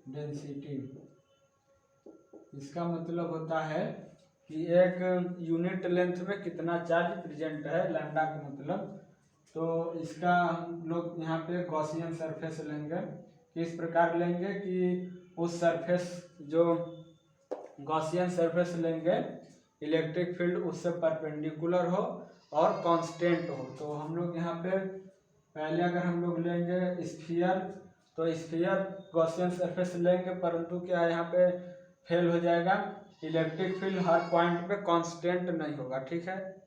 डेंसिटी। इसका मतलब होता है कि एक यूनिट लेंथ में कितना चार्ज प्रेजेंट है, लैम्डा का मतलब। तो इसका हम लोग यहाँ पे गॉसियन सरफेस लेंगे। किस प्रकार लेंगे कि उस सरफेस जो गॉसियन सरफेस लेंगे, इलेक्ट्रिक फील्ड उससे परपेंडिकुलर हो और कांस्टेंट हो। तो हम लोग यहाँ पे पहले अगर हम लोग लेंगे स्फीयर, तो स्फीयर गॉसियन सरफेस लेंगे, परंतु क्या यहाँ पे फेल हो जाएगा, इलेक्ट्रिक फील्ड हर पॉइंट पे कांस्टेंट नहीं होगा। ठीक है,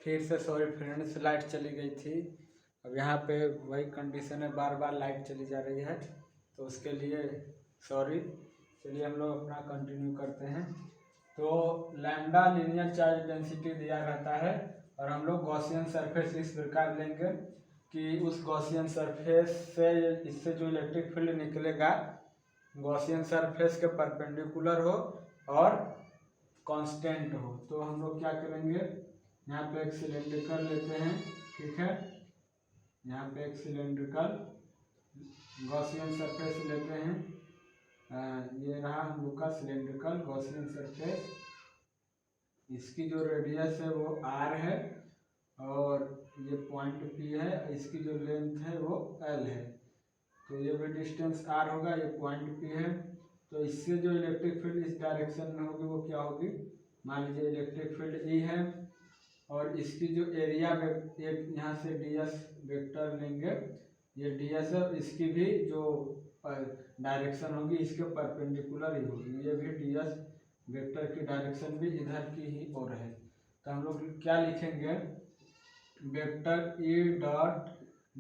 फिर से सॉरी फ्रेंड्स, लाइट चली गई थी। अब यहाँ पे वही कंडीशन है, बार बार लाइट चली जा रही है, तो उसके लिए सॉरी। चलिए हम लोग अपना कंटिन्यू करते हैं। तो लैम्डा लीनियर चार्ज डेंसिटी दिया रहता है और हम लोग गॉसियन सरफेस इस प्रकार लेंगे कि उस गॉसियन सरफेस से इससे जो इलेक्ट्रिक फील्ड निकलेगा गॉसियन सरफेस के परपेंडिकुलर हो और कांस्टेंट हो। तो हम लोग क्या करेंगे, यहाँ पे एक सिलेंड्रिकल लेते हैं। ठीक है, यहाँ पे एक सिलेंड्रिकल गॉसियन सरफेस लेते हैं। ये रहा हम लोग का सिलेंड्रिकल गॉसियन सरफेस। इसकी जो रेडियस है वो r है और ये पॉइंट P है, इसकी जो लेंथ है वो l है। तो ये भी डिस्टेंस r होगा, ये पॉइंट P है। तो इससे जो इलेक्ट्रिक फील्ड इस डायरेक्शन में होगी वो क्या होगी, मान लीजिए इलेक्ट्रिक फील्ड E है और इसकी जो एरिया एक यहाँ से ds वेक्टर लेंगे, ये ds है, इसकी भी जो डायरेक्शन होगी इसके परपेंडिकुलर ही होगी। ये भी ds वेक्टर की डायरेक्शन भी इधर की ही ओर है। तो हम लोग क्या लिखेंगे, vector E dot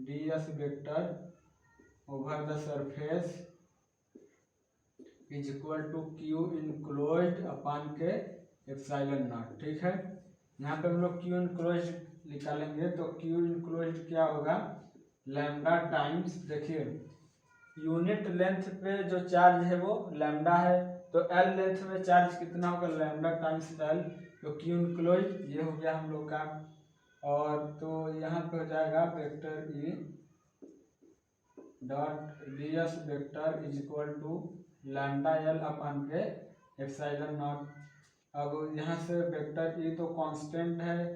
ds vector over the surface is equal to Q enclosed upon के एप्सिलॉन नॉट। ठीक है, यहाँ पे हम लोग Q इनक्लोज्ड निकालेंगे। तो Q इनक्लोज्ड क्या होगा, लैम्डा टाइम्स, देखिए यूनिट लेंथ पे जो चार्ज है वो लैम्डा है, तो L लेंथ में चार्ज कितना होगा, लैम्डा टाइम्स L। तो Q इनक्लोज्ड ये हो गया हम लोग का। और तो यहाँ पे हो जाएगा vector E dot ds vector is equal to lambda L upon के एप्सिलॉन नॉट। अब यहाँ से वेक्टर E तो कांस्टेंट है,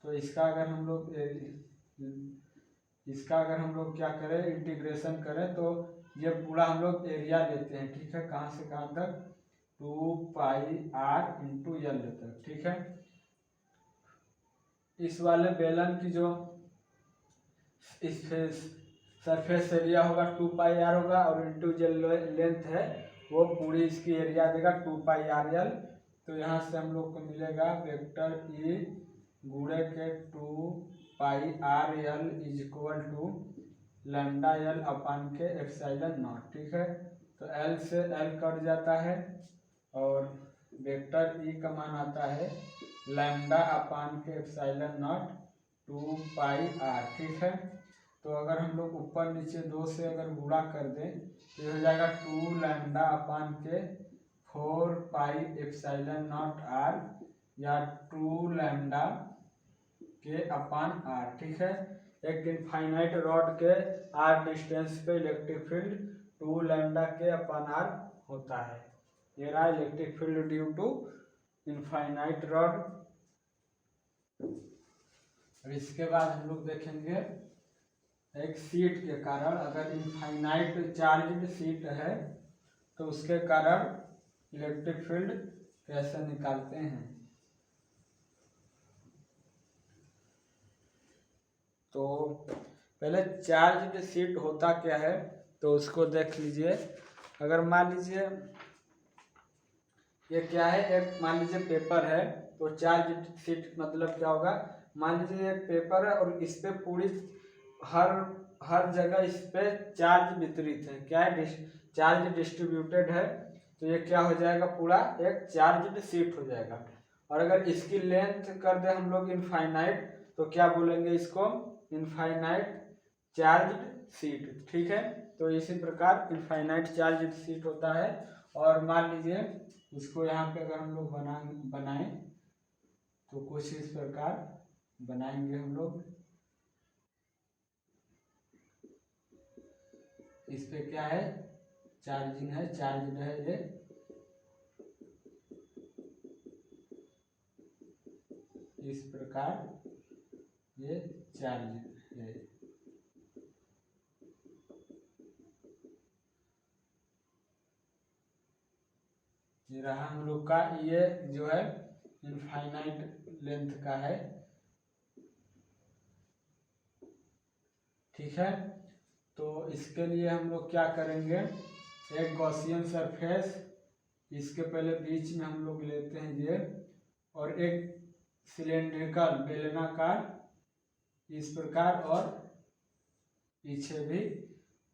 तो इसका अगर हम लोग क्या करें, इंटीग्रेशन करें, तो ये पूरा हम लोग एरिया लेते हैं। ठीक है, कहाँ से कहाँ तक, 2 पाई r इंटू एल तक। ठीक है, इस वाले बेलन की जो इस सरफेस एरिया होगा 2 पाई r होगा और इंटू जो लेंथ है वो पूरी इसकी एरिया देगा 2πrl। तो यहाँ से हम लोग को मिलेगा वेक्टर ई गुणे के 2πrl is equal to lambda L upon के एप्सिलॉन नॉट। ठीक है, तो एल से एल कट जाता है और वेक्टर ई का मान आता है लैम्डा अपान के एप्सिलॉन नॉट 2πr। ठीक है, तो अगर हम लोग ऊपर नीचे 2 से अगर गुणा कर दें तो ये हो जाएगा 2 लैम्डा अपान के 4 एप्सिलॉन नॉट आर या 2 लैम्डा के अपान आर। ठीक है, एक इनफाइनाइट रॉड के आर डिस्टेंस पे electric field 2 lambda k upon r होता है। ये रहा electric field due to infinite rod. और इसके बाद हम लोग देखेंगे एक शीट के कारण, अगर इनफाइनाइट चार्ज्ड शीट है तो उसके कारण इलेक्ट्रिक फील्ड कैसे निकालते हैं। तो पहले चार्ज्ड शीट होता क्या है तो उसको देख लीजिए। अगर मान लीजिए ये क्या है, एक मान लीजिए पेपर है, तो चार्ज्ड शीट मतलब क्या होगा, मान लीजिए एक पेपर है और इस पे पूरी हर जगह इस पे चार्ज वितरित है। क्या है, चार्ज डिस्ट्रीब्यूटेड है, तो ये क्या हो जाएगा, पूरा एक चार्ज्ड शीट हो जाएगा। और अगर इसकी लेंथ कर दे हम लोग इनफाइनाइट तो क्या बोलेंगे इसको, इनफाइनाइट चार्ज्ड शीट। ठीक है, तो इसी प्रकार इनफाइनाइट चार्ज्ड शीट होता है। और मान लीजिए इसको यहाँ पे अगर हम लोग बनाएं तो कुछ इस प्रकार बनाएंगे हम लोग। इस पे क्या है, चार्जिंग है, चार्ज है, ये इस प्रकार ये चार्ज है। ये रहा हम लोग का, ये जो है इनफाइनाइट लेंथ का है। ठीक है, तो इसके लिए हम लोग क्या करेंगे, एक गॉसियन सरफेस इसके पहले बीच में हम लोग लेते हैं ये, और एक सिलेंड्रिकल बेलनाकार इस प्रकार, और पीछे भी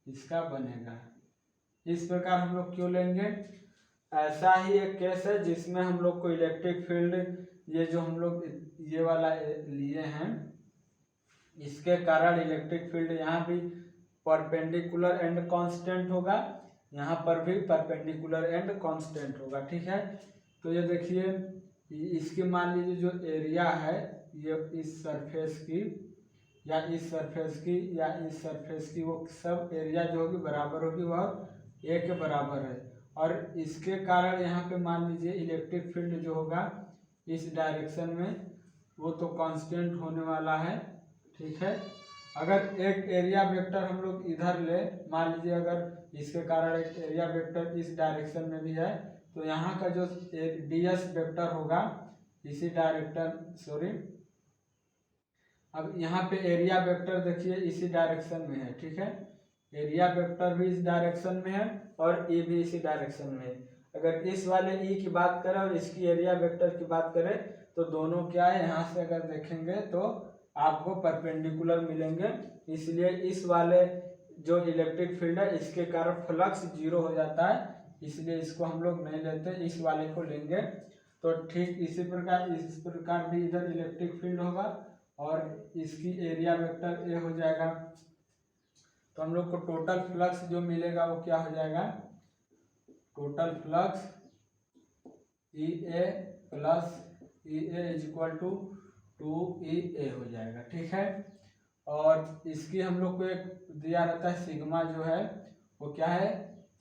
इसका बनेगा। इस प्रकार हम लोग क्यों लेंगे, ऐसा ही एक केस है जिसमें हम लोग को इलेक्ट्रिक फील्ड, ये जो हम लोग ये वाला लिए हैं, इसके कारण इलेक्ट्रिक फील्ड यहाँ भी परपेंडिकुलर एंड कांस्टेंट होगा, यहाँ पर भी परपेंडिकुलर एंड कांस्टेंट होगा। ठीक है, तो ये देखिए इसकी मान लीजिए जो एरिया है ये इस सरफेस की या इस सरफेस की या इस सरफेस की, वो सब एरिया जो होगी बराबर होगी, वह ए के बराबर है। और इसके कारण यहाँ पे मान लीजिए इलेक्ट्रिक फील्ड जो होगा इस डायरेक्शन में वो तो कांस्टेंट होने वाला है। ठीक है, अगर एक एरिया वेक्टर हम लोग इधर ले, मान लीजिए अगर इसके कारण एक एरिया वेक्टर इस डायरेक्शन में भी है, तो यहाँ का जो एक ds वेक्टर होगा इसी अब यहाँ पे एरिया वेक्टर देखिए इसी डायरेक्शन में है। ठीक है, एरिया वेक्टर भी इस डायरेक्शन में है और ए भी इसी डायरेक्शन में है। अगर इस वाले ई की बात करें और इसकी एरिया वेक्टर की बात करें तो दोनों क्या है, यहाँ से अगर देखेंगे तो आपको परपेंडिकुलर मिलेंगे, इसलिए इस वाले जो इलेक्ट्रिक फील्ड है इसके कारण फ्लक्स 0 हो जाता है, इसलिए इसको हम लोग नहीं लेते, इस वाले को लेंगे। तो ठीक इसी प्रकार इस प्रकार भी इधर इलेक्ट्रिक फील्ड होगा और इसकी एरिया वेक्टर ए हो जाएगा। तो हम लोग को टोटल फ्लक्स जो मिलेगा वो क्या हो जाएगा, total flux E A plus E A is equal to 2EA हो जाएगा। ठीक है, और इसकी हम लोग को एक दिया रहता है सिग्मा, जो है वो क्या है,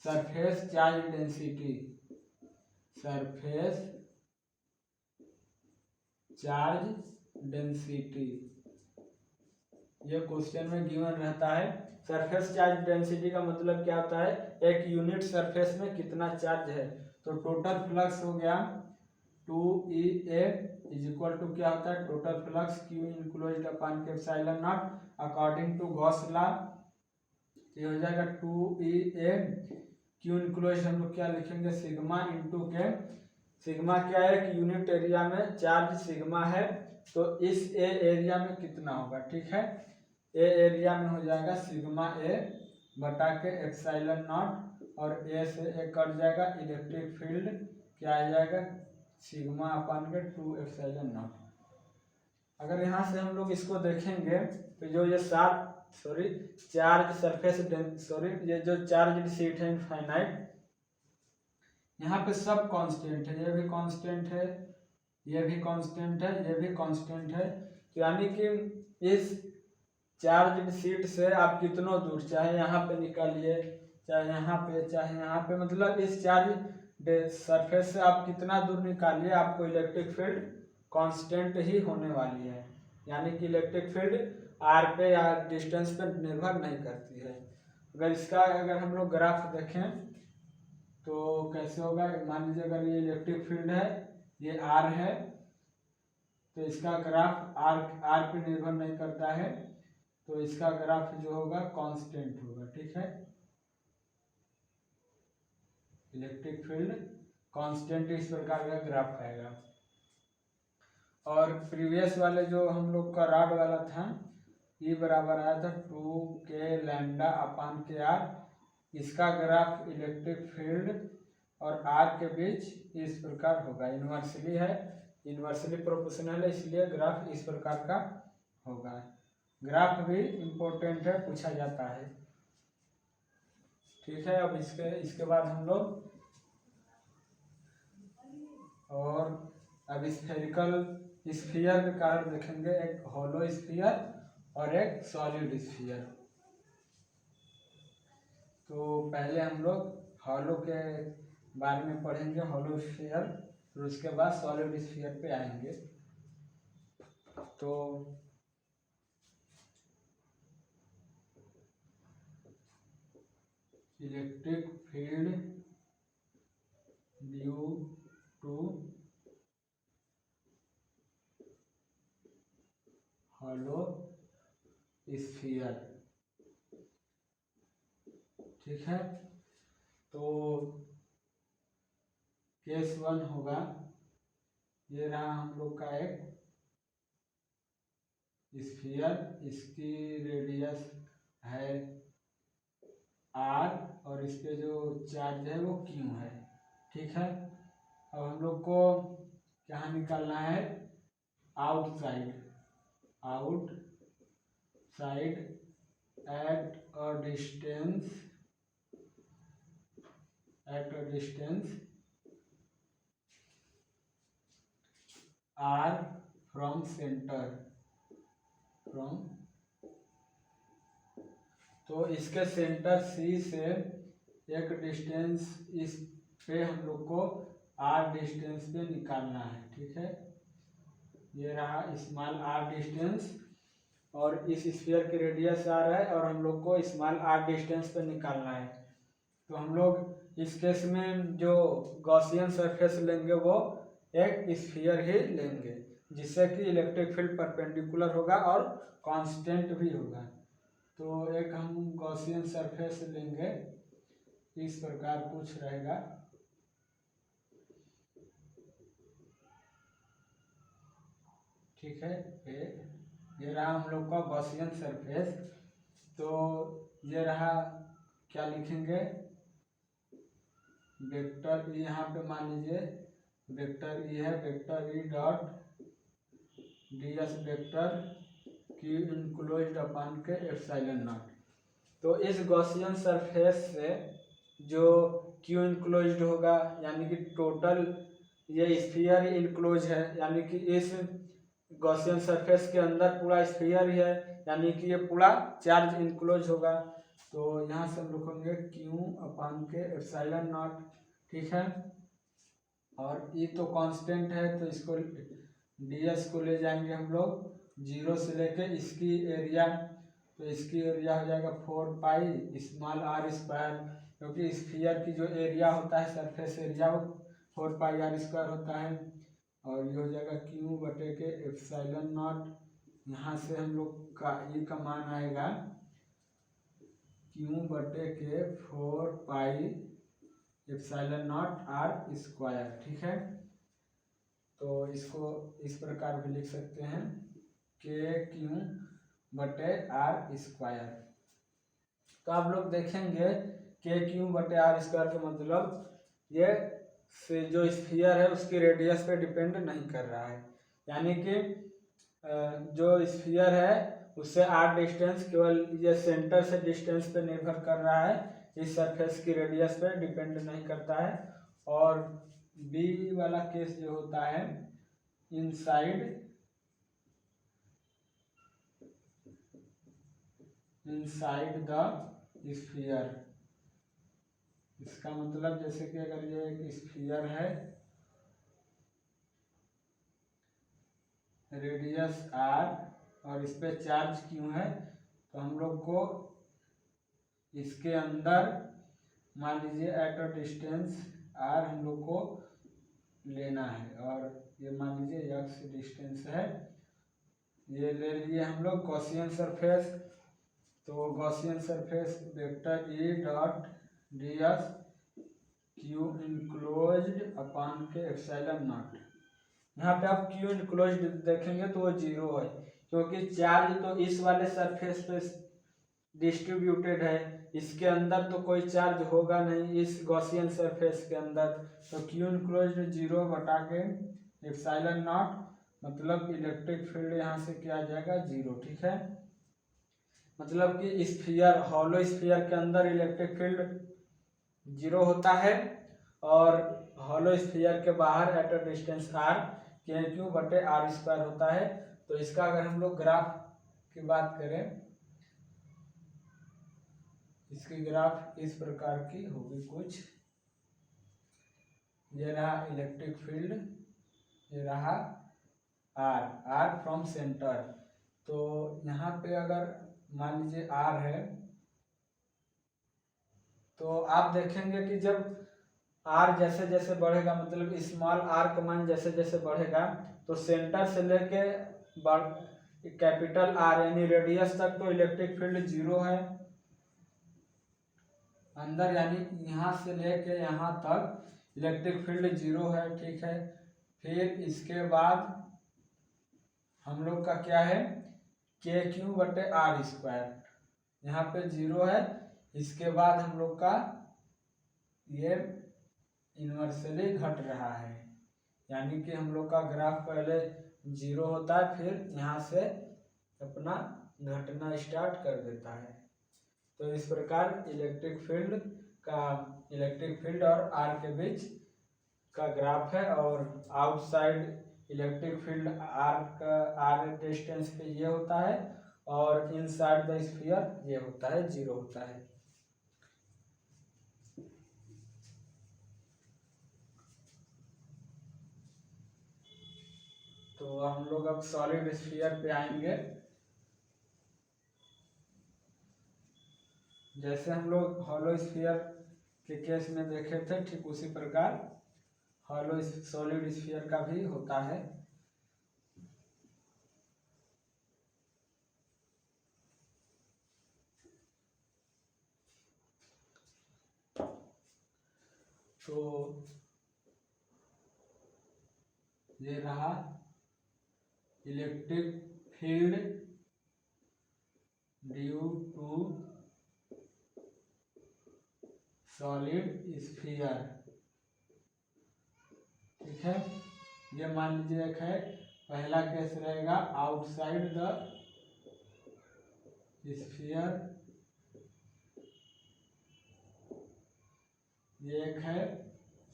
surface charge density, surface charge density, ये क्वेश्चन में गिवन रहता है। सरफेस चार्ज डेंसिटी का मतलब क्या होता है, एक यूनिट सरफेस में कितना चार्ज है। तो टोटल फ्लक्स हो गया 2EA इज इक्वल टू क्या होता है, total flux Q enclosed upon के epsilon naught according to Gauss law. ये हो जाएगा 2EA क्यू इनक्लोज हम लोग क्या लिखेंगे, सिग्मा इंटू के। सिग्मा क्या है कि यूनिट एरिया में चार्ज सिग्मा है, तो इस ए एरिया में कितना होगा, ठीक है। ए एरिया में हो जाएगा सिग्मा ए बटा के एप्सिलॉन नॉट, और ए से ए कट जाएगा, इलेक्ट्रिक फील्ड क्या आ जाएगा, सिग्मा अपन के 2 एप्सिलॉन नॉट। अगर यहाँ से हम लोग इसको देखेंगे तो जो ये चार्ज सरफेस ये जो चार्ज शीट है इनफाइनाइट, यहाँ पे सब कांस्टेंट है, ये भी कांस्टेंट है, ये भी कांस्टेंट है, ये भी कांस्टेंट है। तो यानी कि इस चार्ज शीट से आप कितनों दूर, चाहे यहाँ पे निकालिए, चाहे यहाँ पे, चाहे यहाँ पे, मतलब इस चार्ज सरफेस से आप कितना दूर निकालिए, आपको इलेक्ट्रिक फील्ड कांस्टेंट ही होने वाली है। यानी कि इलेक्ट्रिक फील्ड आर पे या डिस्टेंस पे निर्भर नहीं करती है। अगर हम लोग ग्राफ देखें तो कैसे होगा, मान लीजिए अगर ये इलेक्ट्रिक फील्ड है, ये आर है, तो इसका ग्राफ आर पे निर्भर नहीं करता है, तो इसका ग्राफ जो होगा कांस्टेंट होगा, ठीक है। इलेक्ट्रिक फील्ड कांस्टेंट इस प्रकार का ग्राफ आएगा। और प्रीवियस वाले जो हम लोग का रॉड वाला था, ये बराबर आया था 2k लैम्डा अपान के आर। इसका ग्राफ इलेक्ट्रिक फील्ड और आर के बीच इस प्रकार होगा, इन्वर्सली है, इन्वर्सली प्रोपोर्शनल है, इसलिए ग्राफ इस प्रकार का होगा। ग्राफ भी इम्पोर्टेंट है, पूछा जाता है, ठीक है। अब इसके बाद हम लोग और अब स्फेरिकल स्फीयर के कारण देखेंगे, एक हॉलो स्फीयर और एक सॉलिड स्फीयर। तो पहले हम लोग हॉलो के बारे में पढ़ेंगे, हॉलो स्फीयर, फिर उसके बाद सॉलिड स्फीयर पे आएंगे। तो electric field due to hollow sphere, ठीक है। तो केस 1 होगा, ये रहा हम लोग का एक स्फीयर, इसकी रेडियस है आर और इस पे जो चार्ज है वो क्यू है, ठीक है। अब हम लोग को क्या निकालना है, outside at a distance r from centre, तो इसके सेंटर सी से एक डिस्टेंस इस पे हम लोग को आर डिस्टेंस पे निकालना है, ठीक है। ये रहा स्मॉल आर डिस्टेंस, और इस स्फीयर की रेडियस आर है, और हम लोग को स्मॉल आर डिस्टेंस पे निकालना है। तो हम लोग इस केस में जो गॉसियन सरफेस लेंगे वो एक स्फीयर ही लेंगे, जिससे कि इलेक्ट्रिक फील्ड परपेंडिकुलर होगा और कांस्टेंट भी होगा। तो एक हम गॉसियन सरफेस लेंगे, इस प्रकार कुछ रहेगा, ठीक है। ये रहा हम लोग का गॉसियन सरफेस। तो ये रहा, क्या लिखेंगे, वेक्टर ई, यहाँ पे मान लीजिए वेक्टर ई है, vector E dot ds vector Q enclosed upon के एप्सिलॉन नॉट। तो इस गॉसियन सरफेस से जो क्यू इनक्लोज्ड होगा, यानी कि टोटल ये स्फीयर इनक्लोज है, यानी कि इस गॉसियन सरफेस के अंदर पूरा स्फीयर ही है, यानी कि ये पूरा चार्ज इनक्लोज होगा। तो यहाँ से हम लिखेंगे क्यू अपान के एप्सिलॉन नॉट, ठीक है। और ये तो कांस्टेंट है, तो इसको ds को ले जाएंगे हम लोग 0 से लेके इसकी एरिया, तो इसकी एरिया हो जाएगा 4 पाई स्मॉल आर स्क्वायर, क्योंकि स्फीयर की जो एरिया होता है सरफेस एरिया वो 4 पाई आर स्क्वायर होता है। और ये हो जाएगा क्यू बटे के एप्सिलॉन नॉट, यहाँ से हम लोग का ई का मान आएगा क्यू बटे k 4 pi epsilon naught r square. ठीक है, तो इसको इस प्रकार भी लिख सकते हैं के क्यू बटे आर स्क्वायर। तो आप लोग देखेंगे के क्यू बटे आर स्क्वायर का मतलब ये से जो स्फीयर है उसकी रेडियस पे डिपेंड नहीं कर रहा है, यानी कि जो स्फीयर है उससे आर डिस्टेंस केवल ये सेंटर से डिस्टेंस पे निर्भर कर रहा है, इस सरफेस की रेडियस पे डिपेंड नहीं करता है। और बी वाला केस जो होता है इनसाइड द स्फीयर, इसका मतलब जैसे कि अगर ये एक स्फीयर है, रेडियस आर और इस पे चार्ज क्यों है, तो हम लोग को इसके अंदर मान लीजिए एट अ डिस्टेंस आर हम लोग को लेना है, और ये मान लीजिए एक्स डिस्टेंस है, ये ले लिए हम लोग गॉसियन सरफेस। तो Gaussian surface vector E dot d S Q enclosed upon के एप्सिलॉन नॉट। यहाँ पे आप क्यू इनक्लोज्ड देखेंगे तो वो जीरो है, क्योंकि चार्ज तो इस वाले सरफेस पे डिस्ट्रीब्यूटेड है, इसके अंदर तो कोई चार्ज होगा नहीं इस गॉसियन सरफेस के अंदर, तो क्यू इनक्लोज्ड जीरो बटा के एप्सिलॉन नॉट, मतलब इलेक्ट्रिक फील्ड यहाँ से क्या आ जाएगा जीरो। ठीक है, मतलब कि स्फीयर हॉलो स्फीयर के अंदर इलेक्ट्रिक फील्ड जीरो होता है, और हॉलो स्फीयर के बाहर एट अ डिस्टेंस आर के क्यू बटे आर स्क्वायर होता है। तो इसका अगर हम लोग ग्राफ की बात करें, इसकी ग्राफ इस प्रकार की होगी कुछ, ये रहा इलेक्ट्रिक फील्ड, ये रहा आर, आर फ्रॉम सेंटर। तो यहाँ पे अगर मान लीजिए आर है, तो आप देखेंगे कि जब आर जैसे जैसे बढ़ेगा, मतलब स्मॉल आर का मान जैसे जैसे बढ़ेगा, तो सेंटर से लेके कैपिटल आर यानी रेडियस तक तो इलेक्ट्रिक फील्ड जीरो है अंदर, यानी यहाँ से लेके यहाँ तक इलेक्ट्रिक फील्ड जीरो है। ठीक है, फिर इसके बाद हम लोग का क्या है के क्यू बटे आर स्क्वायर, यहाँ पे जीरो है, इसके बाद हम लोग का ये इन्वर्सली घट रहा है, यानी कि हम लोग का ग्राफ पहले जीरो होता है, फिर यहाँ से अपना घटना स्टार्ट कर देता है। तो इस प्रकार इलेक्ट्रिक फील्ड और आर के बीच का ग्राफ है, और outside electric field r distance पे ये होता है, और इनसाइड द स्फीयर ये होता है जीरो होता है। तो हम लोग अब सॉलिड स्फीयर पे आएंगे। जैसे हम लोग हॉलो स्फीयर के केस में देखे थे, ठीक उसी प्रकार हॉलो सॉलिड स्फीयर का भी होता है। तो ये रहा electric field due to solid sphere. ठीक है, ये मान लीजिए एक है, पहला केस रहेगा आउटसाइड द स्फीयर, ये एक है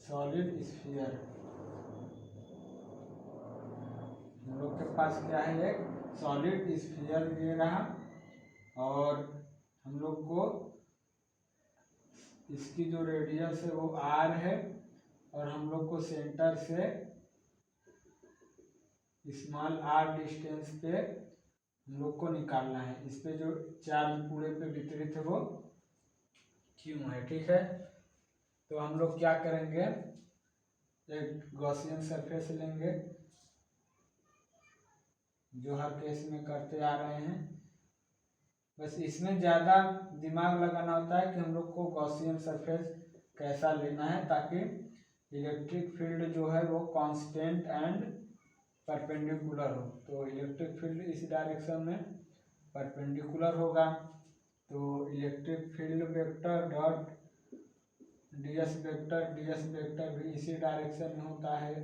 सॉलिड स्फीयर। हम लोग के पास क्या है, एक सॉलिड स्फीयर ये रहा, और हम लोग को इसकी जो रेडियस है वो आर है, और हम लोग को सेंटर से स्मॉल आर डिस्टेंस पे हम लोग को निकालना है, इस पे जो चार्ज पूरे पे वितरित है वो क्यों है। ठीक है, तो हम लोग क्या करेंगे, एक गॉसियन सरफेस लेंगे जो हर केस में करते आ रहे हैं, बस इसमें ज़्यादा दिमाग लगाना होता है कि हम लोग को गॉसियन सरफेस कैसा लेना है ताकि इलेक्ट्रिक फील्ड जो है वो कांस्टेंट एंड परपेंडिकुलर हो। तो इलेक्ट्रिक फील्ड इस डायरेक्शन में परपेंडिकुलर होगा, तो electric field vector dot ds vector भी इसी डायरेक्शन में होता है।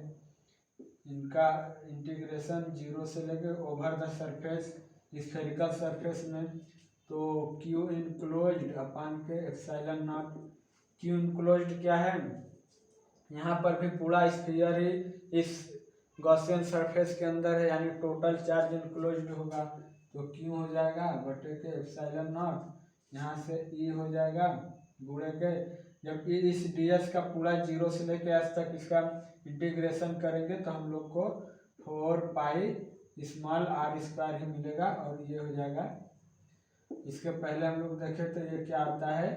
इनका इंटीग्रेशन 0 से लेके over the surface spherical surface में, तो क्यू इनक्लोज्ड अपान के एप्सिलॉन नॉट। क्यू इनक्लोज्ड क्या है, यहाँ पर भी पूरा स्फीयर ही इस गॉसियन सरफेस के अंदर है, यानी टोटल चार्ज इनक्लोज्ड होगा, तो क्यू हो जाएगा बटे के एप्सिलॉन नॉट, यहाँ से ई हो जाएगा गुणे के, जब इस ds का पूरा 0 से लेके आज तक इसका इंटीग्रेशन करेंगे तो हम लोग को 4 पाई स्मॉल r स्क्वायर ही मिलेगा, और ये हो जाएगा। इसके पहले हम लोग देखे तो ये क्या आता है,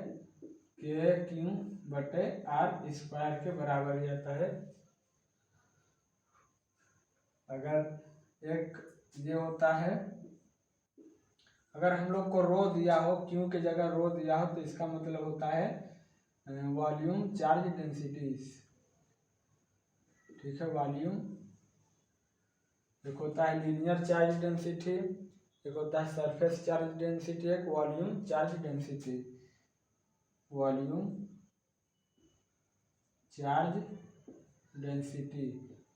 के क्यू बटे r स्क्वायर के बराबर ही आता है। अगर एक ये होता है, अगर हम लोग को रो दिया हो, क्यू के जगह रो दिया हो, तो इसका मतलब होता है वॉल्यूम चार्ज डेंसिटीज, ठीक है। वॉल्यूम एक होता है लीनियर चार्ज डेंसिटी, एक होता है सरफेस चार्ज डेंसिटी, एक volume charge density. Volume charge density,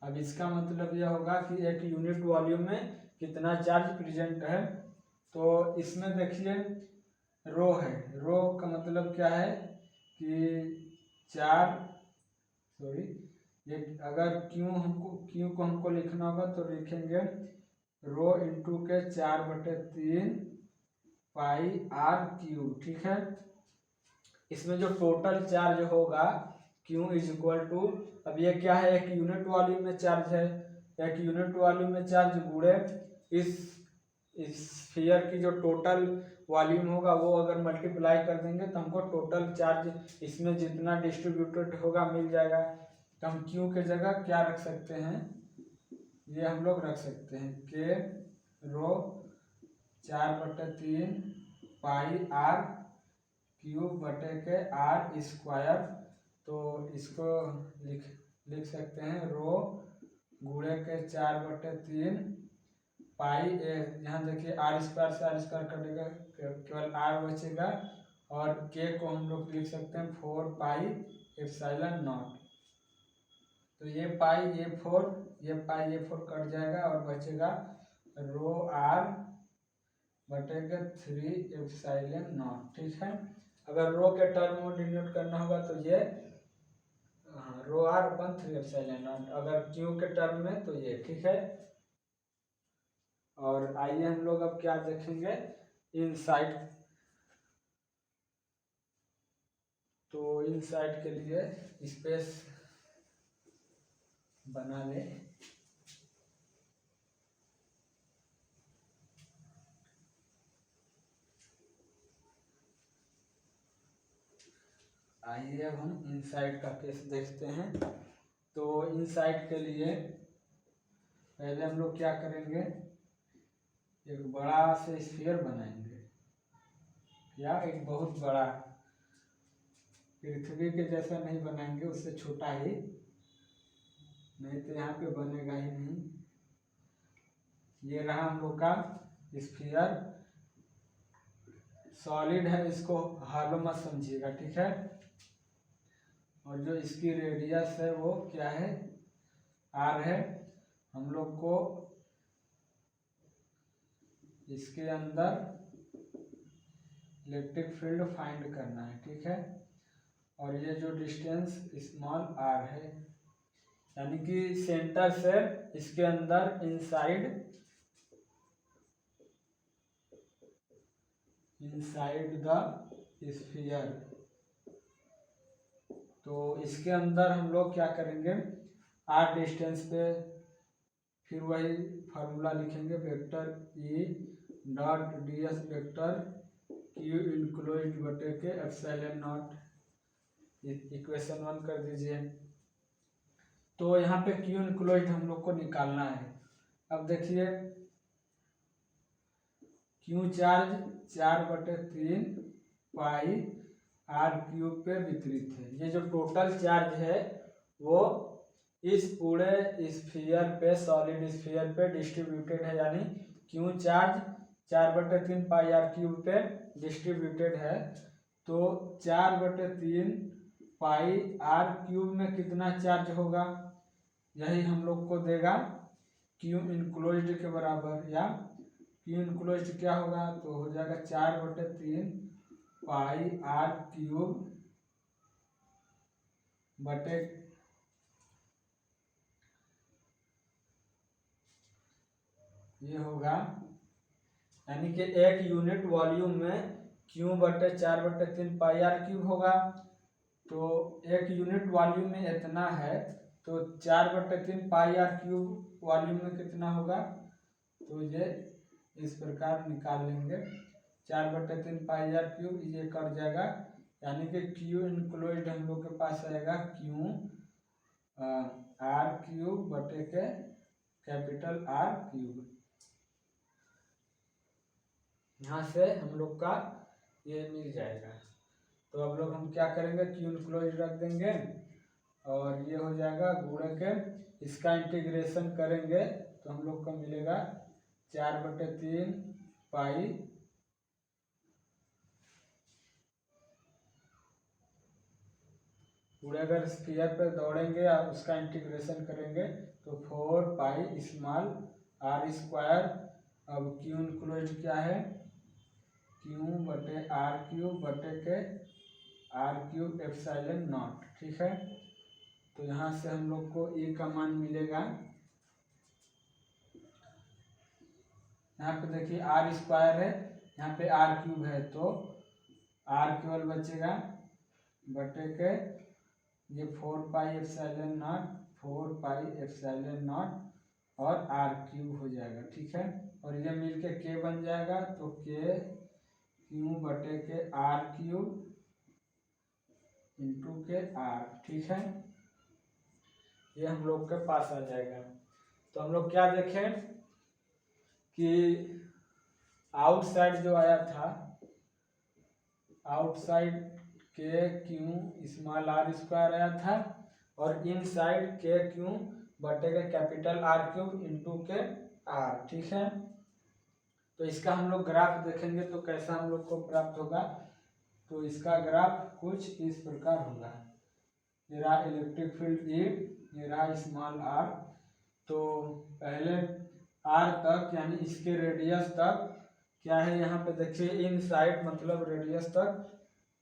अब इसका मतलब यह होगा कि एक यूनिट वॉल्यूम में कितना चार्ज प्रेजेंट है। तो इसमें देखिए रो है, रो का मतलब क्या है कि ये अगर क्यू को हमको लिखना होगा तो लिखेंगे रो इंटू के 4/3 पाई आर क्यू, ठीक है। इसमें जो टोटल चार्ज होगा क्यू इज इक्वल टू, अब ये क्या है, एक यूनिट वॉल्यूम में चार्ज है, एक यूनिट वॉल्यूम में चार्ज गुणे इस स्फीयर की जो टोटल वॉल्यूम होगा वो अगर मल्टीप्लाई कर देंगे तो हमको टोटल चार्ज इसमें जितना डिस्ट्रीब्यूटेड होगा मिल जाएगा। तो हम क्यू के जगह क्या रख सकते हैं, ये हम लोग रख सकते हैं के रो 4/3 पाई आर क्यू बटे के आर स्क्वायर। तो इसको लिख सकते हैं रो गुणे के 4/3 पाई, यहाँ देखिए आर स्क्वायर से आर स्क्वायर कटेगा, केवल आर बचेगा, और के को हम लोग लिख सकते हैं 4 पाई एप्सिलॉन नॉट। तो ये पाई ये 4, ये पाई ये 4 कट जाएगा और बचेगा रो आर बटे के 3 एप्सिलॉन नॉट, ठीक है। अगर रो के टर्म में डिनोट करना होगा तो ये रो आर अपन 3 एप्सिलॉन नॉट, अगर क्यू के टर्म में तो ये, ठीक है। और आइए हम लोग अब क्या देखेंगे, इनसाइड। तो इनसाइड के लिए स्पेस बना ले, आइए अब हम इनसाइड का केस देखते हैं। तो इनसाइड के लिए पहले हम लोग क्या करेंगे, एक बड़ा से स्फीयर बनाएंगे, या एक बहुत बड़ा, पृथ्वी के जैसा नहीं बनाएंगे, उससे छोटा ही, नहीं तो यहाँ पे बनेगा ही नहीं। ये रहा हम लोग का स्फीयर, सॉलिड है, इसको हालो मत समझिएगा, ठीक है। और जो इसकी रेडियस है वो क्या है, आर है। हम लोग को इसके अंदर इलेक्ट्रिक फील्ड फाइंड करना है, ठीक है। और ये जो डिस्टेंस स्मॉल आर है, यानी कि सेंटर से इसके अंदर इनसाइड द स्फीयर। तो इसके अंदर हम लोग क्या करेंगे, आर डिस्टेंस पे फिर वही फार्मूला लिखेंगे, vector E dot ds vector Q enclosed बटे के एप्सिलॉन नॉट, इक्वेशन 1 कर दीजिए। तो यहाँ पे क्यू इनक्लोज्ड हम लोग को निकालना है। अब देखिए q charge 4/3 pi r cube पे वितरित है। ये जो टोटल चार्ज है वो इस पूरे स्फीयर पे, सॉलिड स्फीयर पे डिस्ट्रीब्यूटेड है, यानी q charge 4/3 pi r cube पे डिस्ट्रीब्यूटेड है। तो 4/3 पाई आर क्यूब में कितना चार्ज होगा, यही हम लोग को देगा क्यू इनक्लोज्ड के बराबर, या क्यू इनक्लोज्ड क्या होगा, तो हो जाएगा 4/3 पाई आर क्यूब बटे ये होगा, यानी कि एक यूनिट वॉल्यूम में क्यू बटे 4/3 पाई आर क्यूब होगा। तो एक यूनिट वॉल्यूम में इतना है, तो 4/3 पाई आर क्यूब वॉल्यूम में कितना होगा, तो ये इस प्रकार निकाल लेंगे। 4/3 पाई आर क्यूब ये कट जाएगा, यानी कि क्यू इनक्लोज्ड हम लोग के पास आएगा क्यू आर क्यूब बटे के कैपिटल आर क्यूब। यहाँ से हम लोग का ये मिल जाएगा। तो अब लोग हम क्या करेंगे, क्यू इनक्लोज्ड रख देंगे और ये हो जाएगा गुणे के, इसका इंटीग्रेशन करेंगे तो हम लोग को मिलेगा 4/3 पाई पूरे, अगर स्फीयर पे दौड़ेंगे और उसका इंटीग्रेशन करेंगे तो 4 पाई स्मॉल आर स्क्वायर। अब क्यू इनक्लोज्ड क्या है, क्यू बटे आर क्यूब बटे के आर क्यूब एप्सिलॉन नॉट, ठीक है। तो यहाँ से हम लोग को ए का मान मिलेगा, यहाँ पे देखिए आर स्क्वायर है, यहाँ पे आर क्यूब है, तो आर केवल बचेगा बटे के ये 4 pi epsilon not, 4 pi epsilon not और आर क्यूब हो जाएगा, ठीक है। और ये मिलके के बन जाएगा, तो के क्यू बटे के आर क्यूब इंटू के आर, ठीक है। ये हम लोग के पास आ जाएगा। तो हम लोग क्या देखें कि आउटसाइड जो आया था, आउटसाइड के क्यू स्मॉल आर स्क्वायर आया था, और इनसाइड के क्यू बटे के कैपिटल आर क्यूब इंटू के आर, ठीक है। तो इसका हम लोग ग्राफ देखेंगे तो कैसा हम लोग को प्राप्त होगा, तो इसका ग्राफ कुछ इस प्रकार होगा। ये रहा इलेक्ट्रिक फील्ड ई, ये रहा स्मॉल आर। तो पहले आर तक यानी इसके रेडियस तक क्या है, यहाँ पे देखिए इन साइड मतलब रेडियस तक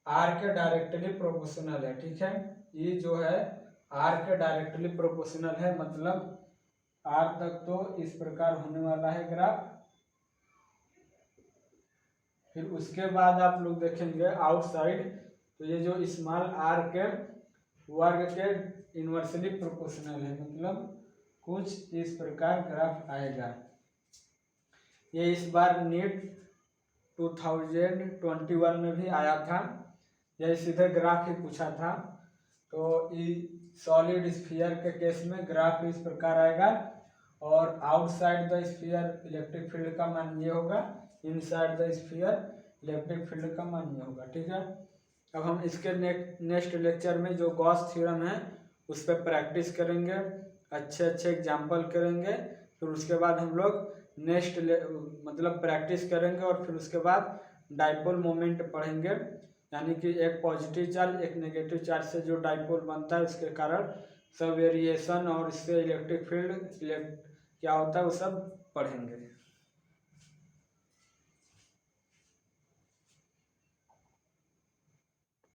आर के डायरेक्टली प्रोपोर्शनल है, ठीक है। ये जो है आर के डायरेक्टली प्रोपोर्शनल है, मतलब आर तक तो इस प्रकार होने वाला है ग्राफ। फिर उसके बाद आप लोग देखेंगे आउटसाइड, तो ये जो स्मॉल आर के वर्ग के इनवर्सली प्रोपोर्शनल है, मतलब कुछ इस प्रकार ग्राफ आएगा। ये इस बार नीट 2021 में भी आया था, यह सीधे ग्राफ ही पूछा था। तो सॉलिड स्फीयर के केस में ग्राफ इस प्रकार आएगा, और outside the sphere electric field का मान ये होगा, inside the sphere electric field का मान ये होगा, ठीक है। अब हम इसके नेक्स्ट लेक्चर में जो गॉस थ्योरम है उस पर प्रैक्टिस करेंगे, अच्छे अच्छे एग्जाम्पल करेंगे। फिर उसके बाद हम लोग नेक्स्ट मतलब प्रैक्टिस करेंगे, और फिर उसके बाद डाइपोल मोमेंट पढ़ेंगे, यानी कि एक पॉजिटिव चार्ज एक नेगेटिव चार्ज से जो डाइपोल बनता है उसके कारण सब वेरिएशन और इससे इलेक्ट्रिक फील्ड क्या होता है वो सब पढ़ेंगे।